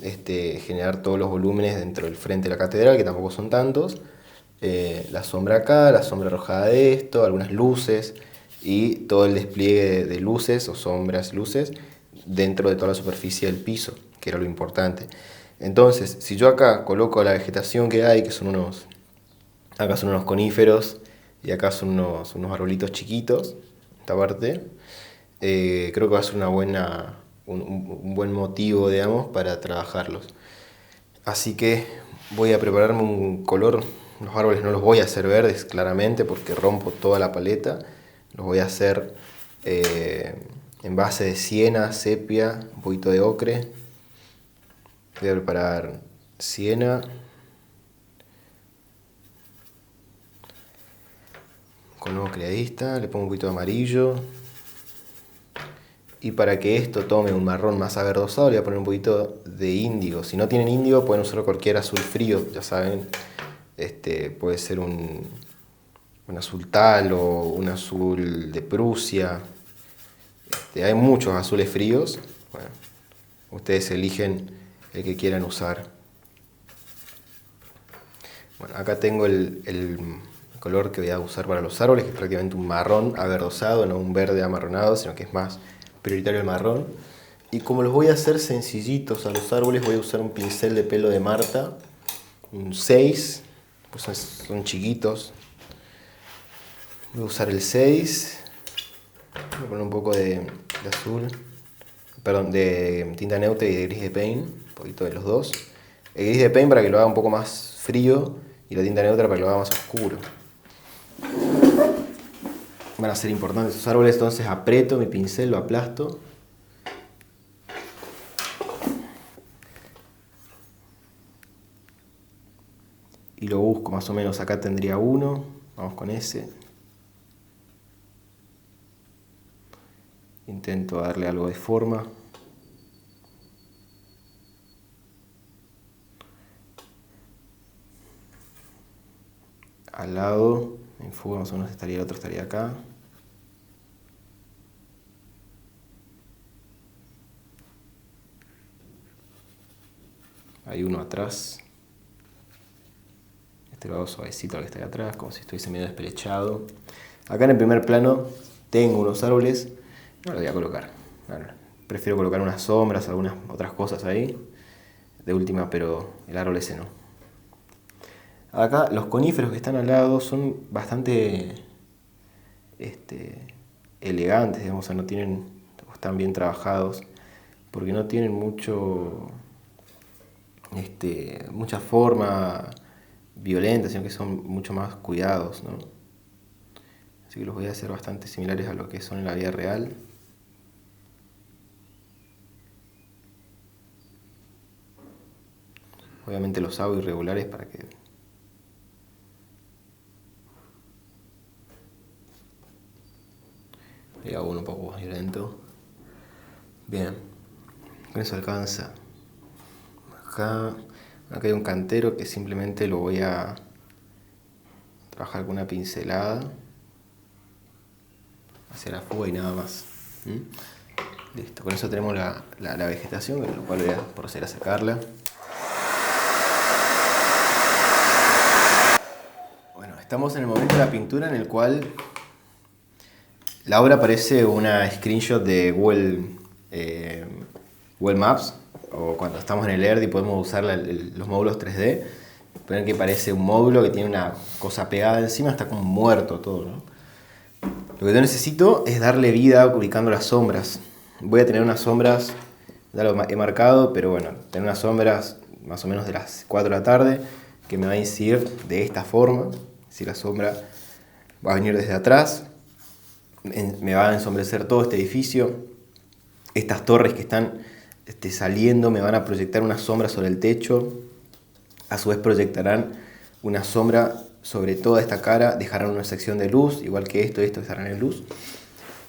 generar todos los volúmenes dentro del frente de la catedral, que tampoco son tantos. La sombra acá, la sombra arrojada de esto, algunas luces y todo el despliegue de luces o sombras, luces dentro de toda la superficie del piso, que era lo importante. Entonces, si yo acá coloco la vegetación que hay, que son acá son unos coníferos y acá son unos arbolitos chiquitos, esta parte, creo que va a ser un buen motivo, digamos, para trabajarlos. Así que voy a prepararme un color. Los árboles no los voy a hacer verdes claramente porque rompo toda la paleta. Los voy a hacer en base de siena, sepia, un poquito de ocre. Voy a preparar siena con ocre, ahí está. Le pongo un poquito de amarillo. Y para que esto tome un marrón más averdosado, le voy a poner un poquito de índigo. Si no tienen índigo, pueden usar cualquier azul frío, ya saben. Puede ser un azul tal o un azul de Prusia. Hay muchos azules fríos. Bueno, ustedes eligen el que quieran usar. Bueno, acá tengo el color que voy a usar para los árboles, que es prácticamente un marrón averdosado, no un verde amarronado, sino que es más prioritario el marrón. Y como los voy a hacer sencillitos a los árboles, voy a usar un pincel de pelo de Marta, un 6, pues son chiquitos. Voy a usar el 6, voy a poner un poco de azul, perdón, de tinta neutra y de gris de paint, un poquito de los dos. El gris de paint para que lo haga un poco más frío y la tinta neutra para que lo haga más oscuro. Van a ser importantes estos árboles, entonces aprieto mi pincel, lo aplasto. Y lo busco más o menos, acá tendría uno, vamos con ese. Intento darle algo de forma. Al lado, en fuga más o menos estaría, el otro estaría acá. Hay uno atrás. Este lo hago suavecito al que está ahí atrás, como si estuviese medio despelechado. Acá en el primer plano tengo unos árboles. No los voy a colocar. Bueno, prefiero colocar unas sombras, algunas otras cosas ahí. De última, pero el árbol ese no. Acá los coníferos que están al lado son bastante elegantes, digamos, o sea, no tienen, están bien trabajados, porque no tienen mucha forma violenta, sino que son mucho más cuidados, ¿no? Así que los voy a hacer bastante similares a lo que son en la vida real. Obviamente los hago irregulares para que le hago uno un poco más violento. Bien, con eso alcanza. Acá hay un cantero que simplemente lo voy a trabajar con una pincelada hacia la fuga y nada más. Listo, con eso tenemos la vegetación, con lo cual voy a proceder a sacarla. Bueno, estamos en el momento de la pintura en el cual la obra parece una screenshot de Google Maps, o cuando estamos en el ERD y podemos usar los módulos 3D. Ven que parece un módulo que tiene una cosa pegada encima, está como muerto todo, ¿no? Lo que yo necesito es darle vida ubicando las sombras. Voy a tener unas sombras, ya lo he marcado, pero bueno, tener unas sombras más o menos de las 4 de la tarde que me va a incidir de esta forma. Si la sombra va a venir desde atrás, me va a ensombrecer todo este edificio. Estas torres que están saliendo me van a proyectar una sombra sobre el techo. A su vez proyectarán una sombra sobre toda esta cara, dejarán una sección de luz, igual que esto estarán en luz.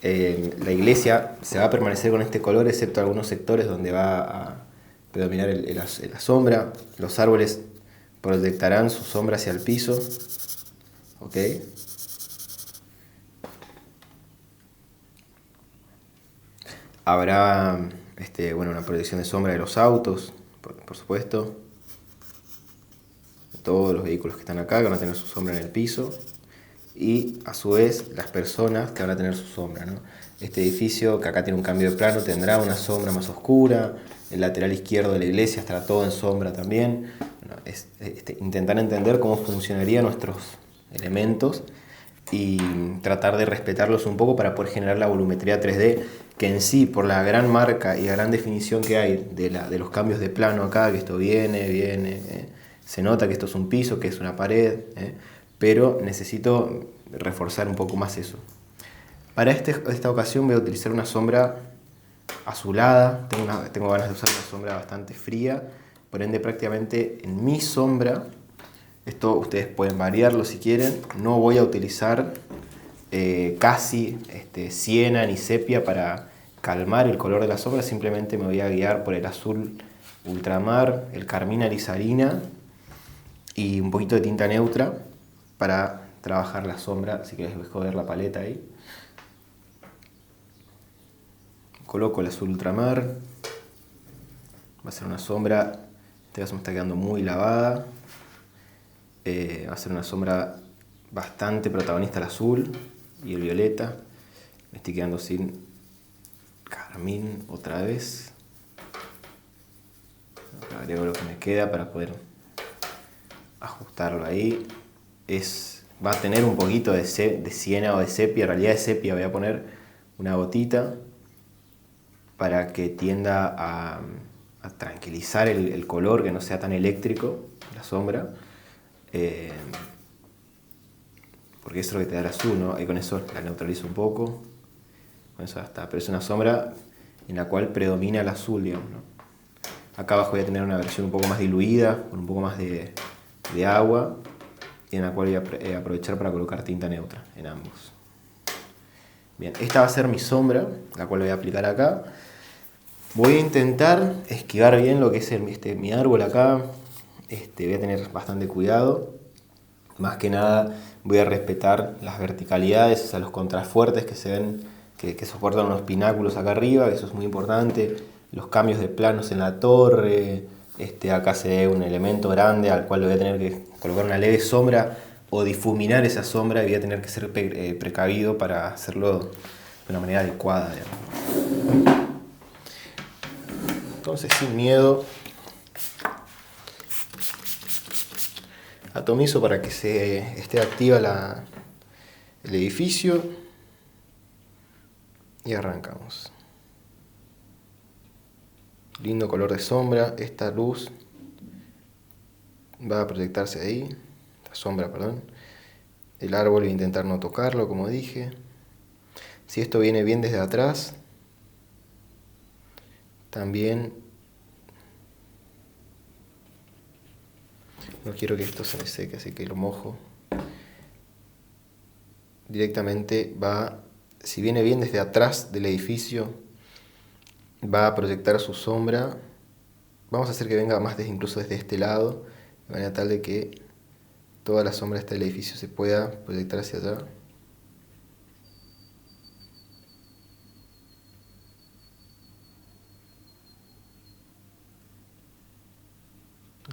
La iglesia se va a permanecer con este color, excepto algunos sectores donde va a predominar la sombra. Los árboles proyectarán su sombra hacia el piso. ¿Ok? Habrá una proyección de sombra de los autos, por supuesto. Todos los vehículos que están acá que van a tener su sombra en el piso. Y a su vez las personas que van a tener su sombra, ¿no? Este edificio, que acá tiene un cambio de plano, tendrá una sombra más oscura. El lateral izquierdo de la iglesia estará todo en sombra también. Bueno, intentar entender cómo funcionarían nuestros elementos y tratar de respetarlos un poco para poder generar la volumetría 3D, que en sí, por la gran marca y la gran definición que hay de los cambios de plano acá, que esto viene, se nota que esto es un piso, que es una pared, pero necesito reforzar un poco más eso. Para esta ocasión voy a utilizar una sombra azulada. Tengo ganas de usar una sombra bastante fría, por ende prácticamente en mi sombra, esto ustedes pueden variarlo si quieren, no voy a utilizar casi siena ni sepia para calmar el color de la sombra, simplemente me voy a guiar por el azul ultramar, el carmín alizarina y un poquito de tinta neutra para trabajar la sombra. Así que les dejo ver la paleta ahí. Coloco el azul ultramar. Va a ser una sombra, en este caso me está quedando muy lavada. Va a ser una sombra bastante protagonista el azul y el violeta. Me estoy quedando sin carmín otra vez. Agrego lo que me queda para poder ajustarlo ahí. Va a tener un poquito de siena o de sepia. En realidad de sepia voy a poner una gotita para que tienda a tranquilizar el color, que no sea tan eléctrico la sombra. Porque eso es lo que te da el azul, ¿no? Y con eso la neutralizo un poco. Con eso ya está. Pero es una sombra en la cual predomina el azul, digamos, ¿no? Acá abajo voy a tener una versión un poco más diluida, con un poco más de agua, y en la cual voy a aprovechar para colocar tinta neutra en ambos. Bien, esta va a ser mi sombra, la cual voy a aplicar acá. Voy a intentar esquivar bien lo que es mi árbol acá. Voy a tener bastante cuidado. Más que nada voy a respetar las verticalidades, o sea, los contrafuertes que se ven, que soportan unos pináculos acá arriba, que eso es muy importante. Los cambios de planos en la torre. Acá se ve un elemento grande al cual voy a tener que colocar una leve sombra o difuminar esa sombra, y voy a tener que ser precavido para hacerlo de una manera adecuada, digamos. Entonces, sin miedo, atomizo para que esté activa el edificio y arrancamos. Lindo color de sombra. Esta luz va a proyectarse ahí, la sombra, perdón. El árbol voy a intentar no tocarlo, como dije. Si esto viene bien desde atrás, también no quiero que esto se me seque, así que lo mojo. Directamente si viene bien desde atrás del edificio, va a proyectar su sombra. Vamos a hacer que venga más incluso desde este lado, de manera tal de que toda la sombra del edificio se pueda proyectar hacia allá.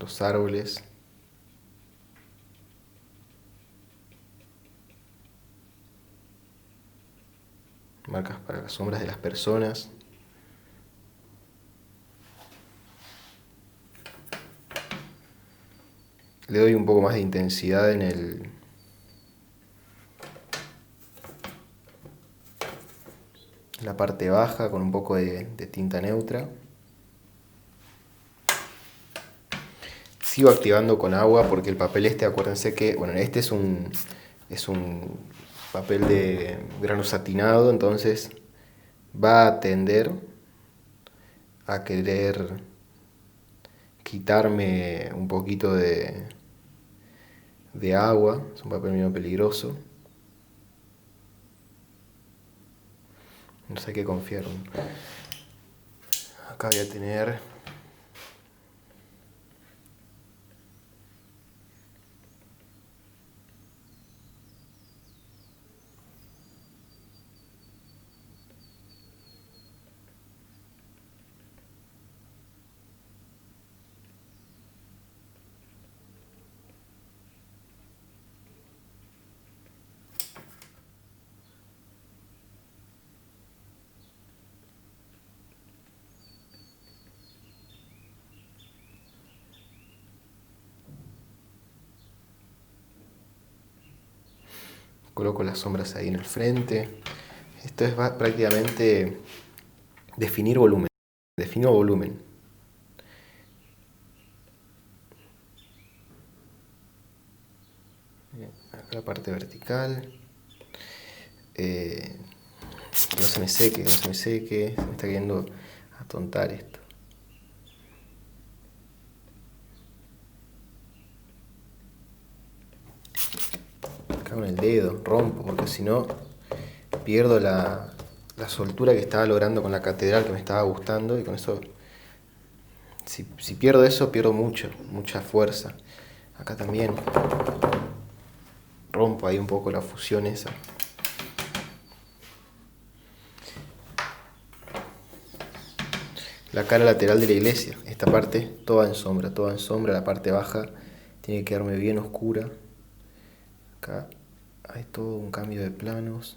Los árboles. Marcas para las sombras de las personas. Le doy un poco más de intensidad en la parte baja con un poco de tinta neutra. Sigo activando con agua porque el papel acuérdense que, bueno, este es un papel de grano satinado, entonces va a tender a querer quitarme un poquito de agua. Es un papel medio peligroso. No sé qué confiar. Acá voy a tener coloco las sombras ahí en el frente. Esto es prácticamente definir volumen. Defino volumen. Acá la parte vertical. Que no se me seque, que no se me seque. Se me está queriendo atontar esto. Acá con el dedo rompo, porque si no pierdo la soltura que estaba logrando con la catedral, que me estaba gustando, y con eso, si pierdo eso, pierdo mucha fuerza. Acá también rompo ahí un poco la fusión esa. La cara lateral de la iglesia, esta parte toda en sombra, la parte baja tiene que quedarme bien oscura. Acá hay todo un cambio de planos.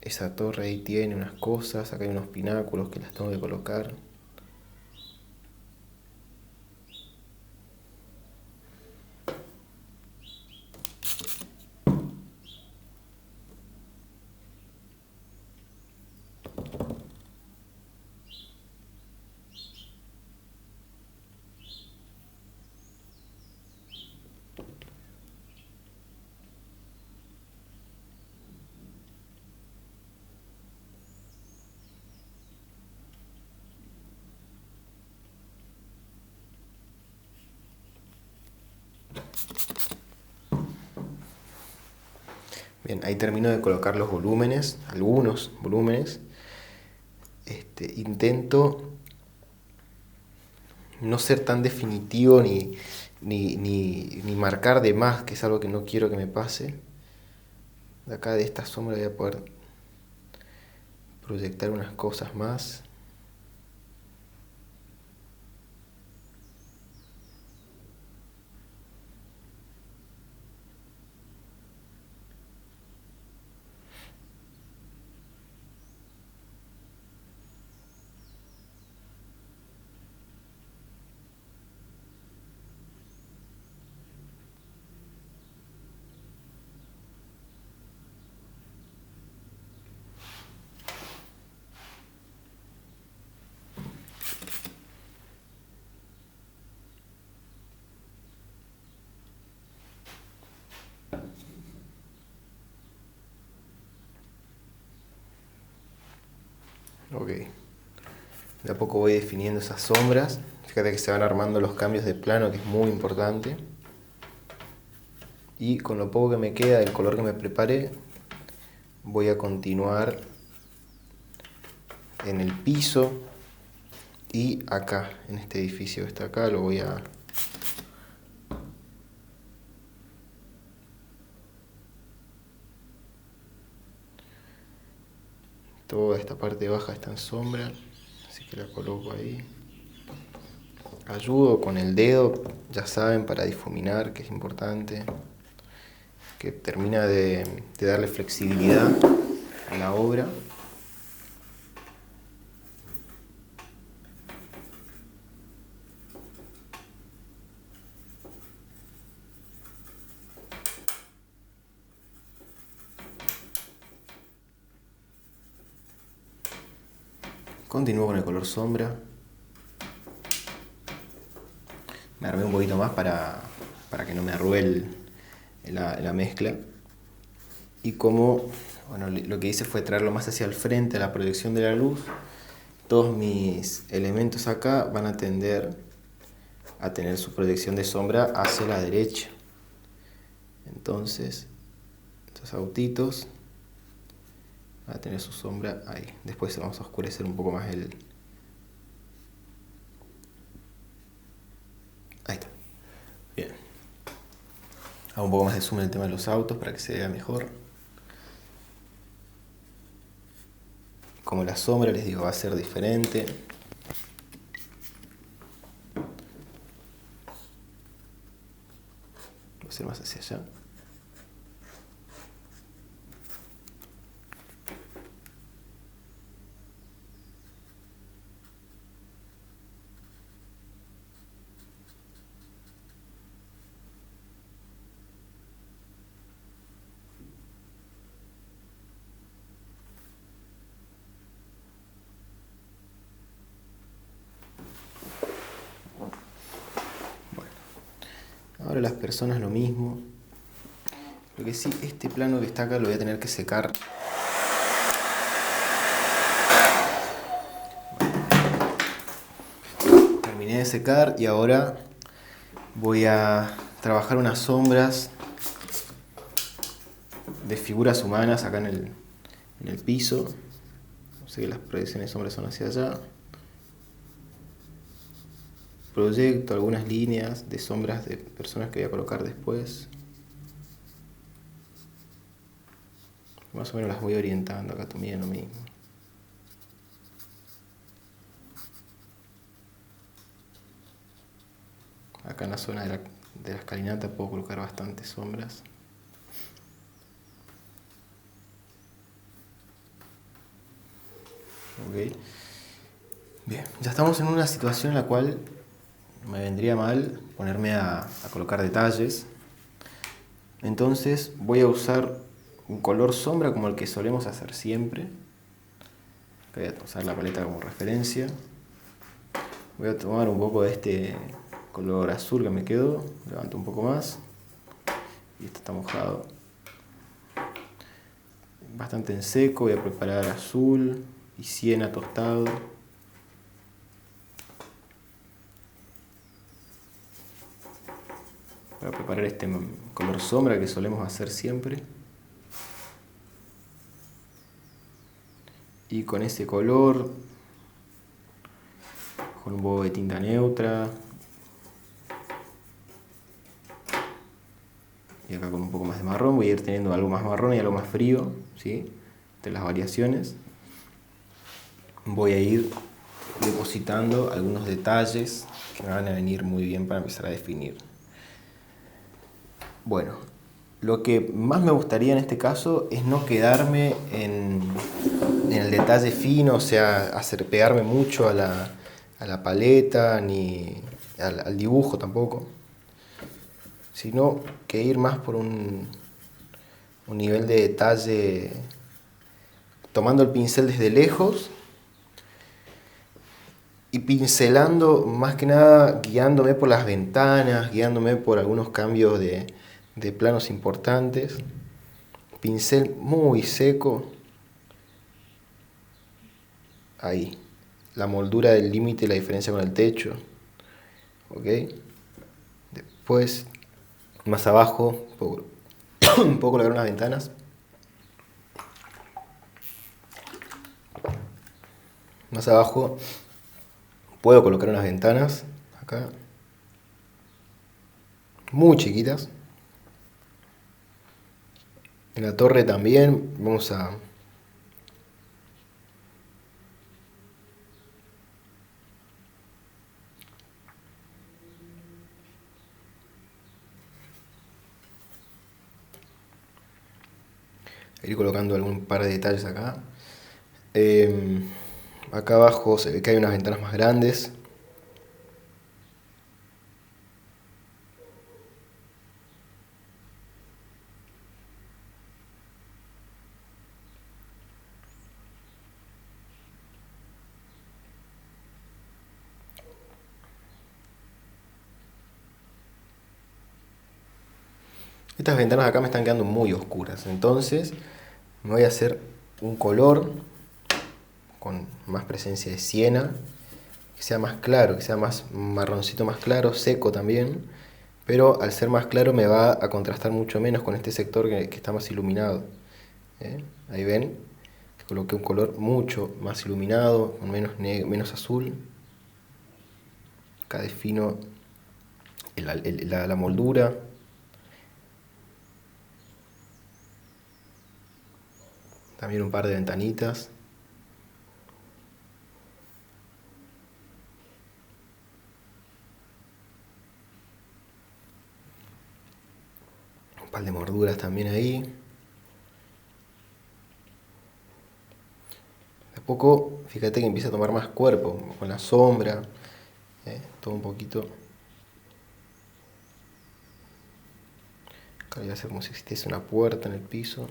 Esa torre ahí tiene unas cosas, acá hay unos pináculos que las tengo que colocar. Bien, ahí termino de colocar los volúmenes, algunos volúmenes. Intento no ser tan definitivo ni marcar de más, que es algo que no quiero que me pase. De acá de esta sombra voy a poder proyectar unas cosas más. Ok. De a poco voy definiendo esas sombras. Fíjate que se van armando los cambios de plano, que es muy importante. Y con lo poco que me queda del color que me preparé, voy a continuar en el piso y acá, en este edificio que está acá, lo voy a... Toda esta parte baja está en sombra, así que la coloco ahí. Ayudo con el dedo, ya saben, para difuminar, que es importante. Que termina de darle flexibilidad a la obra. Continúo con el color sombra. Me armé un poquito más para para que no me arrugue la mezcla. Y como, bueno, lo que hice fue traerlo más hacia el frente, a la proyección de la luz, todos mis elementos acá van a tender a tener su proyección de sombra hacia la derecha. Entonces, estos autitos van a tener su sombra ahí. Después vamos a oscurecer un poco más el... Ahí está. Bien. Hago un poco más de zoom en el tema de los autos para que se vea mejor. Como la sombra, les digo, va a ser diferente. Va a ser más hacia allá. Ahora las personas lo mismo. Lo que sí, este plano que está acá lo voy a tener que secar. Terminé de secar y ahora voy a trabajar unas sombras de figuras humanas acá en el piso. Sé que las proyecciones de sombras son hacia allá. Proyecto algunas líneas de sombras de personas que voy a colocar después. Más o menos las voy orientando acá también lo mismo. Acá en la zona de la escalinata puedo colocar bastantes sombras. Ok. Bien, ya estamos en una situación en la cual me vendría mal ponerme a colocar detalles. Entonces voy a usar un color sombra como el que solemos hacer siempre. Voy a usar la paleta como referencia. Voy a tomar un poco de este color azul que me quedó. Levanto un poco más. Y este está mojado. Bastante en seco. Voy a preparar azul y siena tostado. Voy a preparar este color sombra que solemos hacer siempre. Y con ese color, con un poco de tinta neutra. Y acá con un poco más de marrón, voy a ir teniendo algo más marrón y algo más frío, ¿sí? Entre las variaciones. Voy a ir depositando algunos detalles que me van a venir muy bien para empezar a definir. Bueno, lo que más me gustaría en este caso es no quedarme en el detalle fino, o sea, pegarme mucho a la paleta, ni al dibujo tampoco, sino que ir más por un nivel de detalle, tomando el pincel desde lejos y pincelando, más que nada guiándome por las ventanas, guiándome por algunos cambios de planos importantes. Pincel muy seco. Ahí. La moldura del límite, la diferencia con el techo. ¿Ok? Después, más abajo, un poco colocar unas ventanas. Más abajo puedo colocar unas ventanas acá, muy chiquitas. En la torre también vamos a ir colocando algún par de detalles acá. Acá abajo se ve que hay unas ventanas más grandes. Estas ventanas acá me están quedando muy oscuras, entonces me voy a hacer un color con más presencia de siena, que sea más claro, que sea más marroncito más claro, seco también, pero al ser más claro me va a contrastar mucho menos con este sector que está más iluminado. Ahí ven que coloqué un color mucho más iluminado, con menos azul. Acá defino la moldura. También un par de ventanitas. Un par de morduras también ahí. De a poco, fíjate que empieza a tomar más cuerpo, con la sombra, todo un poquito. Acá voy a hacer como si existiese una puerta en el piso.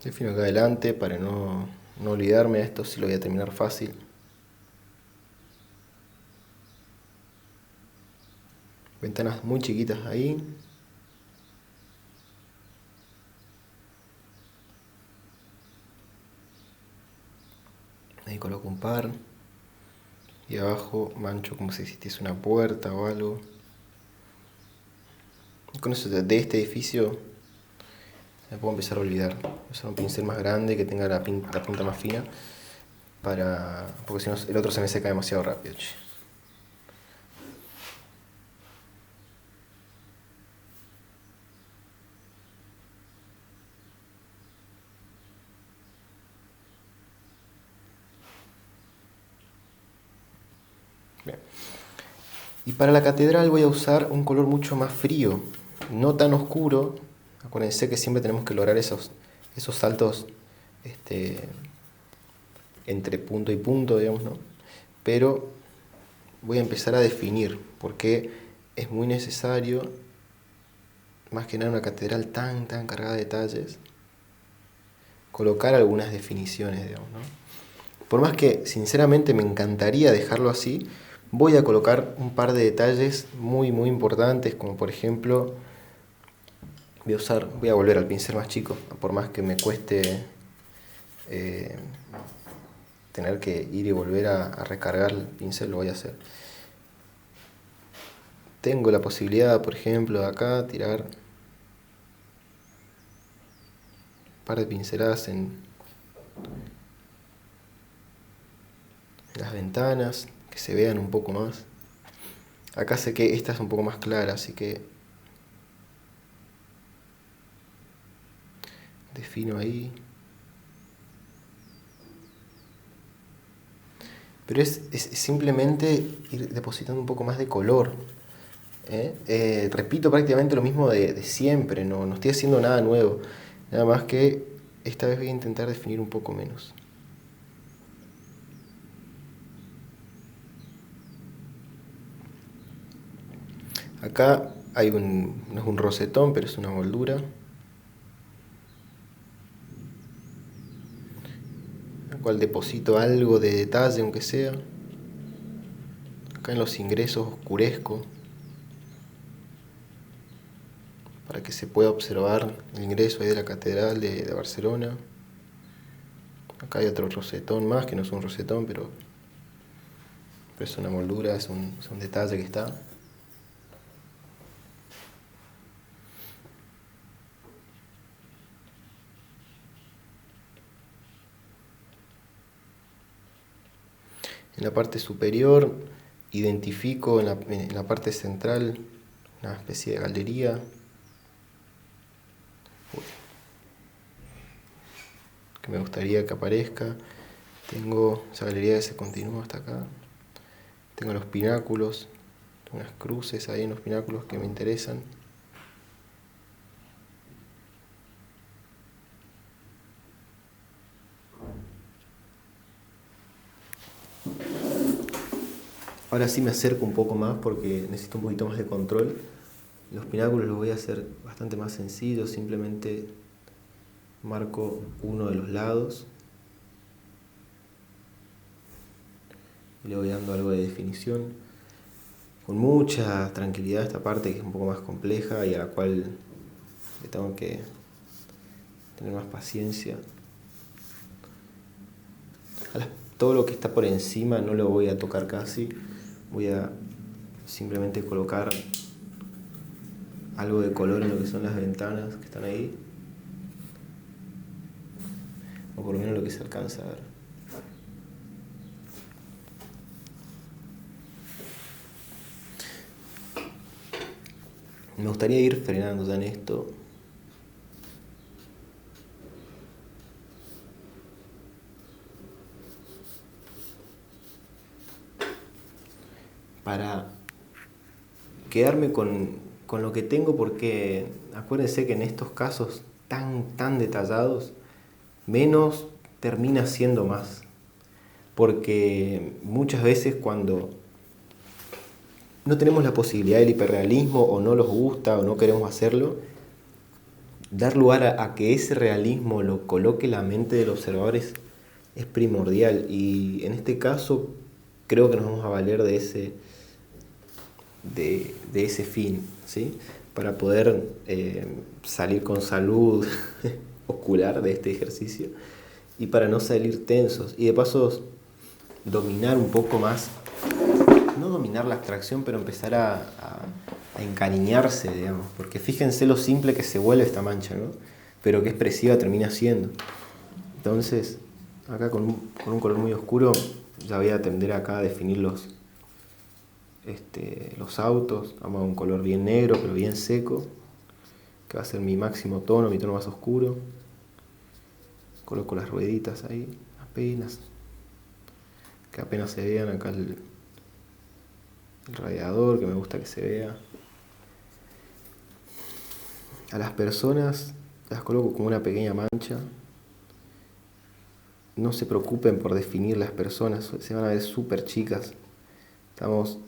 Defino acá adelante para no olvidarme. Esto sí lo voy a terminar fácil. Ventanas muy chiquitas ahí. Ahí coloco un par. Y abajo mancho como si existiese una puerta o algo. Y con eso de este edificio me puedo empezar a olvidar. Voy a usar un pincel más grande que tenga la punta más fina. Porque si no el otro se me seca demasiado rápido. Che. Bien. Y para la catedral voy a usar un color mucho más frío, no tan oscuro. Acuérdense que siempre tenemos que lograr esos saltos entre punto y punto, digamos, ¿no? Pero voy a empezar a definir, porque es muy necesario, más que nada en una catedral tan cargada de detalles, colocar algunas definiciones, digamos, ¿no? Por más que sinceramente me encantaría dejarlo así, voy a colocar un par de detalles muy importantes, como por ejemplo, voy a volver al pincel más chico, por más que me cueste tener que ir y volver a recargar el pincel, lo voy a hacer. Tengo la posibilidad, por ejemplo, de acá tirar un par de pinceladas en las ventanas, que se vean un poco más. Acá sé que esta es un poco más clara, así que defino ahí. Pero es simplemente ir depositando un poco más de color. Repito prácticamente lo mismo de siempre, no estoy haciendo nada nuevo. Nada más que esta vez voy a intentar definir un poco menos. Acá hay no es un rosetón, pero es una moldura. En la cual deposito algo de detalle, aunque sea. Acá en los ingresos oscurezco, para que se pueda observar el ingreso ahí de la Catedral de Barcelona. Acá hay otro rosetón más, que no es un rosetón, pero es una moldura, es un detalle que está. En la parte superior identifico en la parte central una especie de galería. Que me gustaría que aparezca. Tengo esa galería que se continúa hasta acá. Tengo los pináculos, unas cruces ahí en los pináculos que me interesan. Ahora sí me acerco un poco más porque necesito un poquito más de control. Los pináculos los voy a hacer bastante más sencillos, simplemente marco uno de los lados y le voy dando algo de definición. Con mucha tranquilidad esta parte que es un poco más compleja y a la cual le tengo que tener más paciencia. Todo lo que está por encima no lo voy a tocar casi, voy a simplemente colocar algo de color en lo que son las ventanas que están ahí, o por lo menos lo que se alcanza a ver. Me gustaría ir frenando ya en esto. Para quedarme con lo que tengo, porque acuérdense que en estos casos tan detallados, menos termina siendo más. Porque muchas veces cuando no tenemos la posibilidad del hiperrealismo o no nos gusta o no queremos hacerlo, dar lugar a que ese realismo lo coloque la mente del observador es primordial. Y en este caso creo que nos vamos a valer de ese fin, ¿sí? Para poder salir con salud ocular de este ejercicio y para no salir tensos y de paso dominar un poco más, no dominar la abstracción, pero empezar a encariñarse, digamos, porque fíjense lo simple que se vuelve esta mancha, ¿no? Pero qué expresiva termina siendo. Entonces, acá con un color muy oscuro ya voy a tender acá a definir los autos. Vamos a un color bien negro, pero bien seco, que va a ser mi máximo tono, mi tono más oscuro. Coloco las rueditas ahí, apenas, que apenas se vean acá el radiador, que me gusta que se vea. A las personas las coloco como una pequeña mancha. No se preocupen por definir las personas, se van a ver súper chicas. Estamos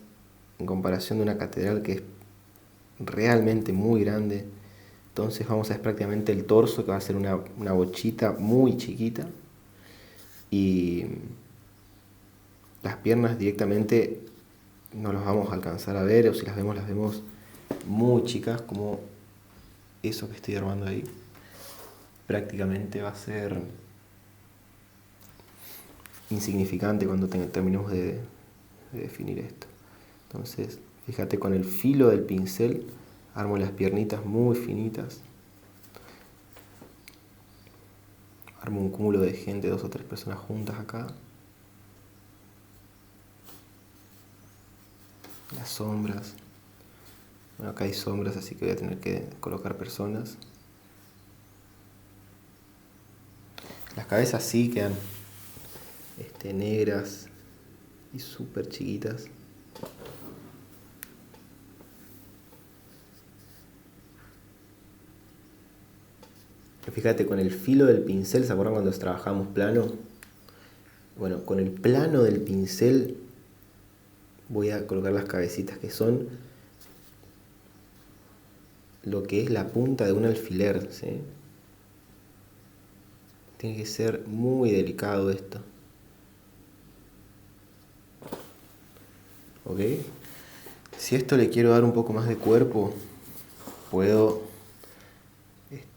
en comparación de una catedral que es realmente muy grande. Entonces vamos a ver prácticamente el torso, que va a ser una bochita muy chiquita. Y las piernas directamente no las vamos a alcanzar a ver, o si las vemos muy chicas, como eso que estoy armando ahí. Prácticamente va a ser insignificante cuando terminemos de definir esto. Entonces, fíjate, con el filo del pincel armo las piernitas muy finitas. Armo un cúmulo de gente, 2 o 3 personas juntas acá. Las sombras. Bueno, acá hay sombras, así que voy a tener que colocar personas. Las cabezas sí quedan negras y súper chiquitas. Fíjate, con el filo del pincel, ¿se acuerdan cuando trabajamos plano? Bueno, con el plano del pincel voy a colocar las cabecitas, que son lo que es la punta de un alfiler, ¿sí? Tiene que ser muy delicado esto. ¿Ok? Si esto le quiero dar un poco más de cuerpo, puedo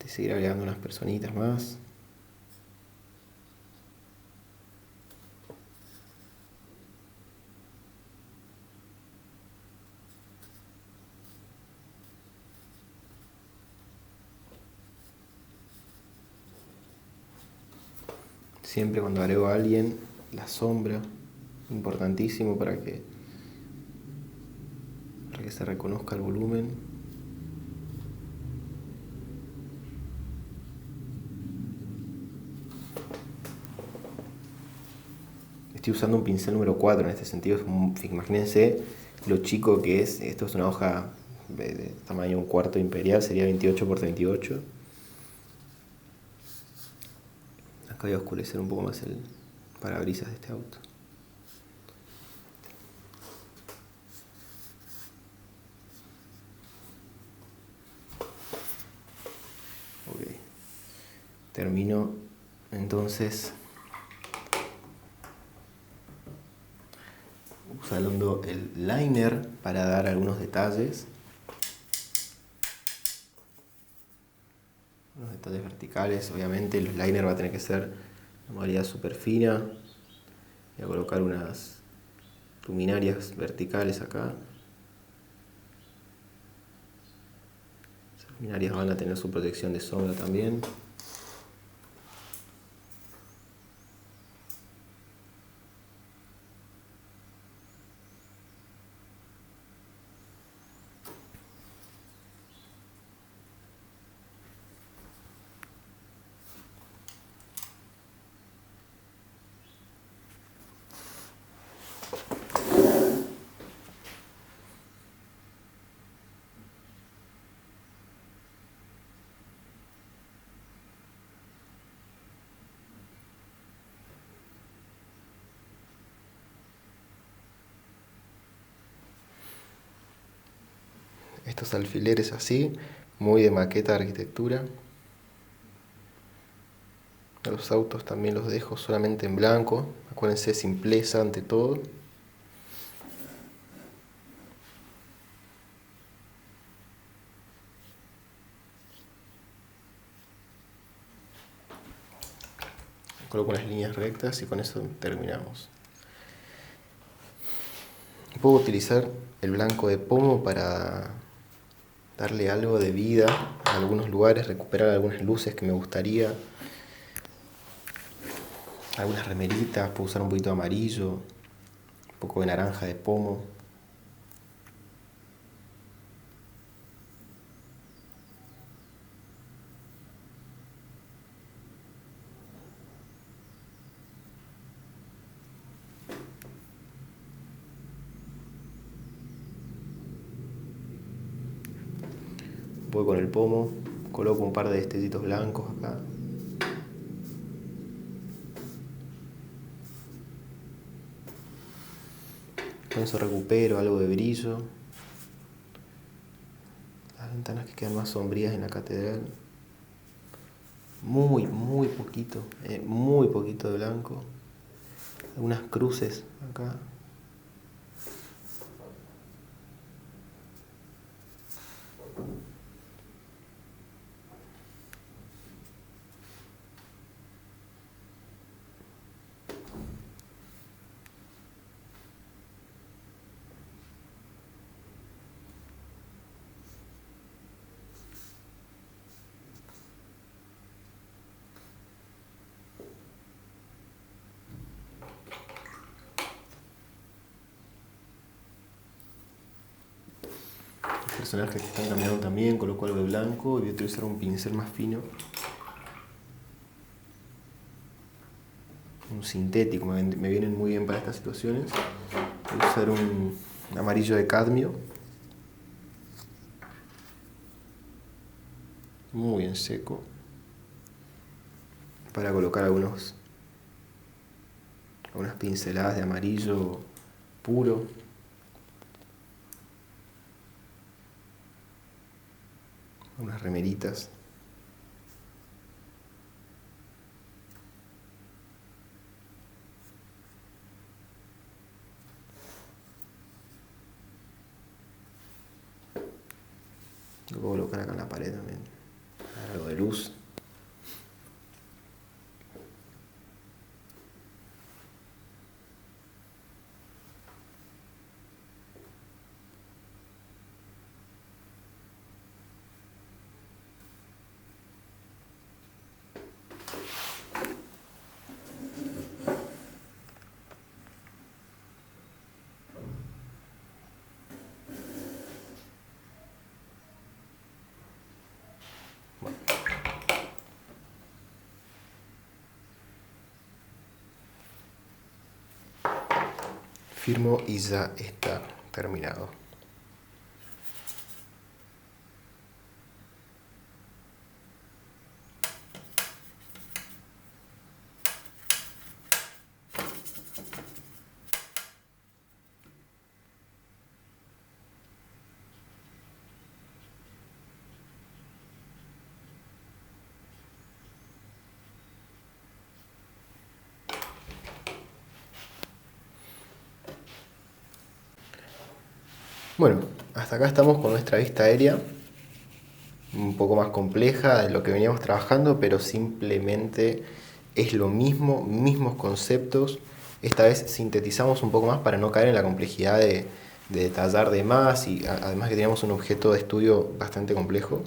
seguir agregando unas personitas más. Siempre cuando agrego a alguien, la sombra, importantísimo para que se reconozca el volumen. Estoy usando un pincel número 4 en este sentido. Imagínense lo chico que es. Esto es una hoja de tamaño un cuarto imperial, sería 28 por 38. Acá voy a oscurecer un poco más el parabrisas de este auto. termino entonces usando el liner para dar algunos detalles. Unos detalles verticales, obviamente el liner va a tener que ser de modalidad súper fina. Voy a colocar unas luminarias verticales acá. Esas luminarias van a tener su protección de sombra también. Estos alfileres así, muy de maqueta de arquitectura. Los autos también los dejo solamente en blanco. Acuérdense, simpleza ante todo. Coloco unas líneas rectas y con eso terminamos. Puedo utilizar el blanco de pomo para darle algo de vida a algunos lugares, recuperar algunas luces que me gustaría. Algunas remeritas, puedo usar un poquito de amarillo, un poco de naranja de pomo. Voy con el pomo, coloco un par de destellitos blancos acá. Con eso recupero algo de brillo. Las ventanas que quedan más sombrías en la catedral. Muy poquito de blanco. Algunas cruces acá. Personajes que están cambiando también, coloco algo de blanco y voy a utilizar un pincel más fino. Un sintético, me vienen muy bien para estas situaciones. Voy a usar un amarillo de cadmio. Muy en seco. Para colocar algunas pinceladas de amarillo puro. Unas remeritas. Lo puedo colocar acá en la pared también. Algo de luz. Firmo y ya está terminado. Bueno, hasta acá estamos con nuestra vista aérea, un poco más compleja de lo que veníamos trabajando, pero simplemente es lo mismo, mismos conceptos. Esta vez sintetizamos un poco más para no caer en la complejidad de detallar de más y además que teníamos un objeto de estudio bastante complejo.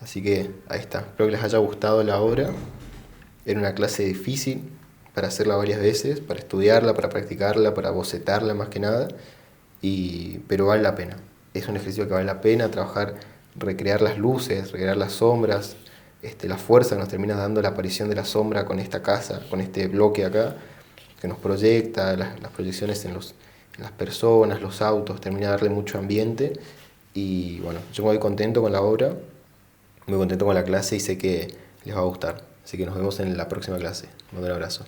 Así que ahí está, espero que les haya gustado la obra. Era una clase difícil para hacerla varias veces, para estudiarla, para practicarla, para bocetarla más que nada, pero vale la pena. Es un ejercicio que vale la pena trabajar, recrear las luces, recrear las sombras, la fuerza que nos termina dando la aparición de la sombra con esta casa, con este bloque acá, que nos proyecta, las proyecciones en las personas, los autos, termina de darle mucho ambiente. Y bueno, yo me voy contento con la obra, muy contento con la clase y sé que les va a gustar. Así que nos vemos en la próxima clase. Un abrazo.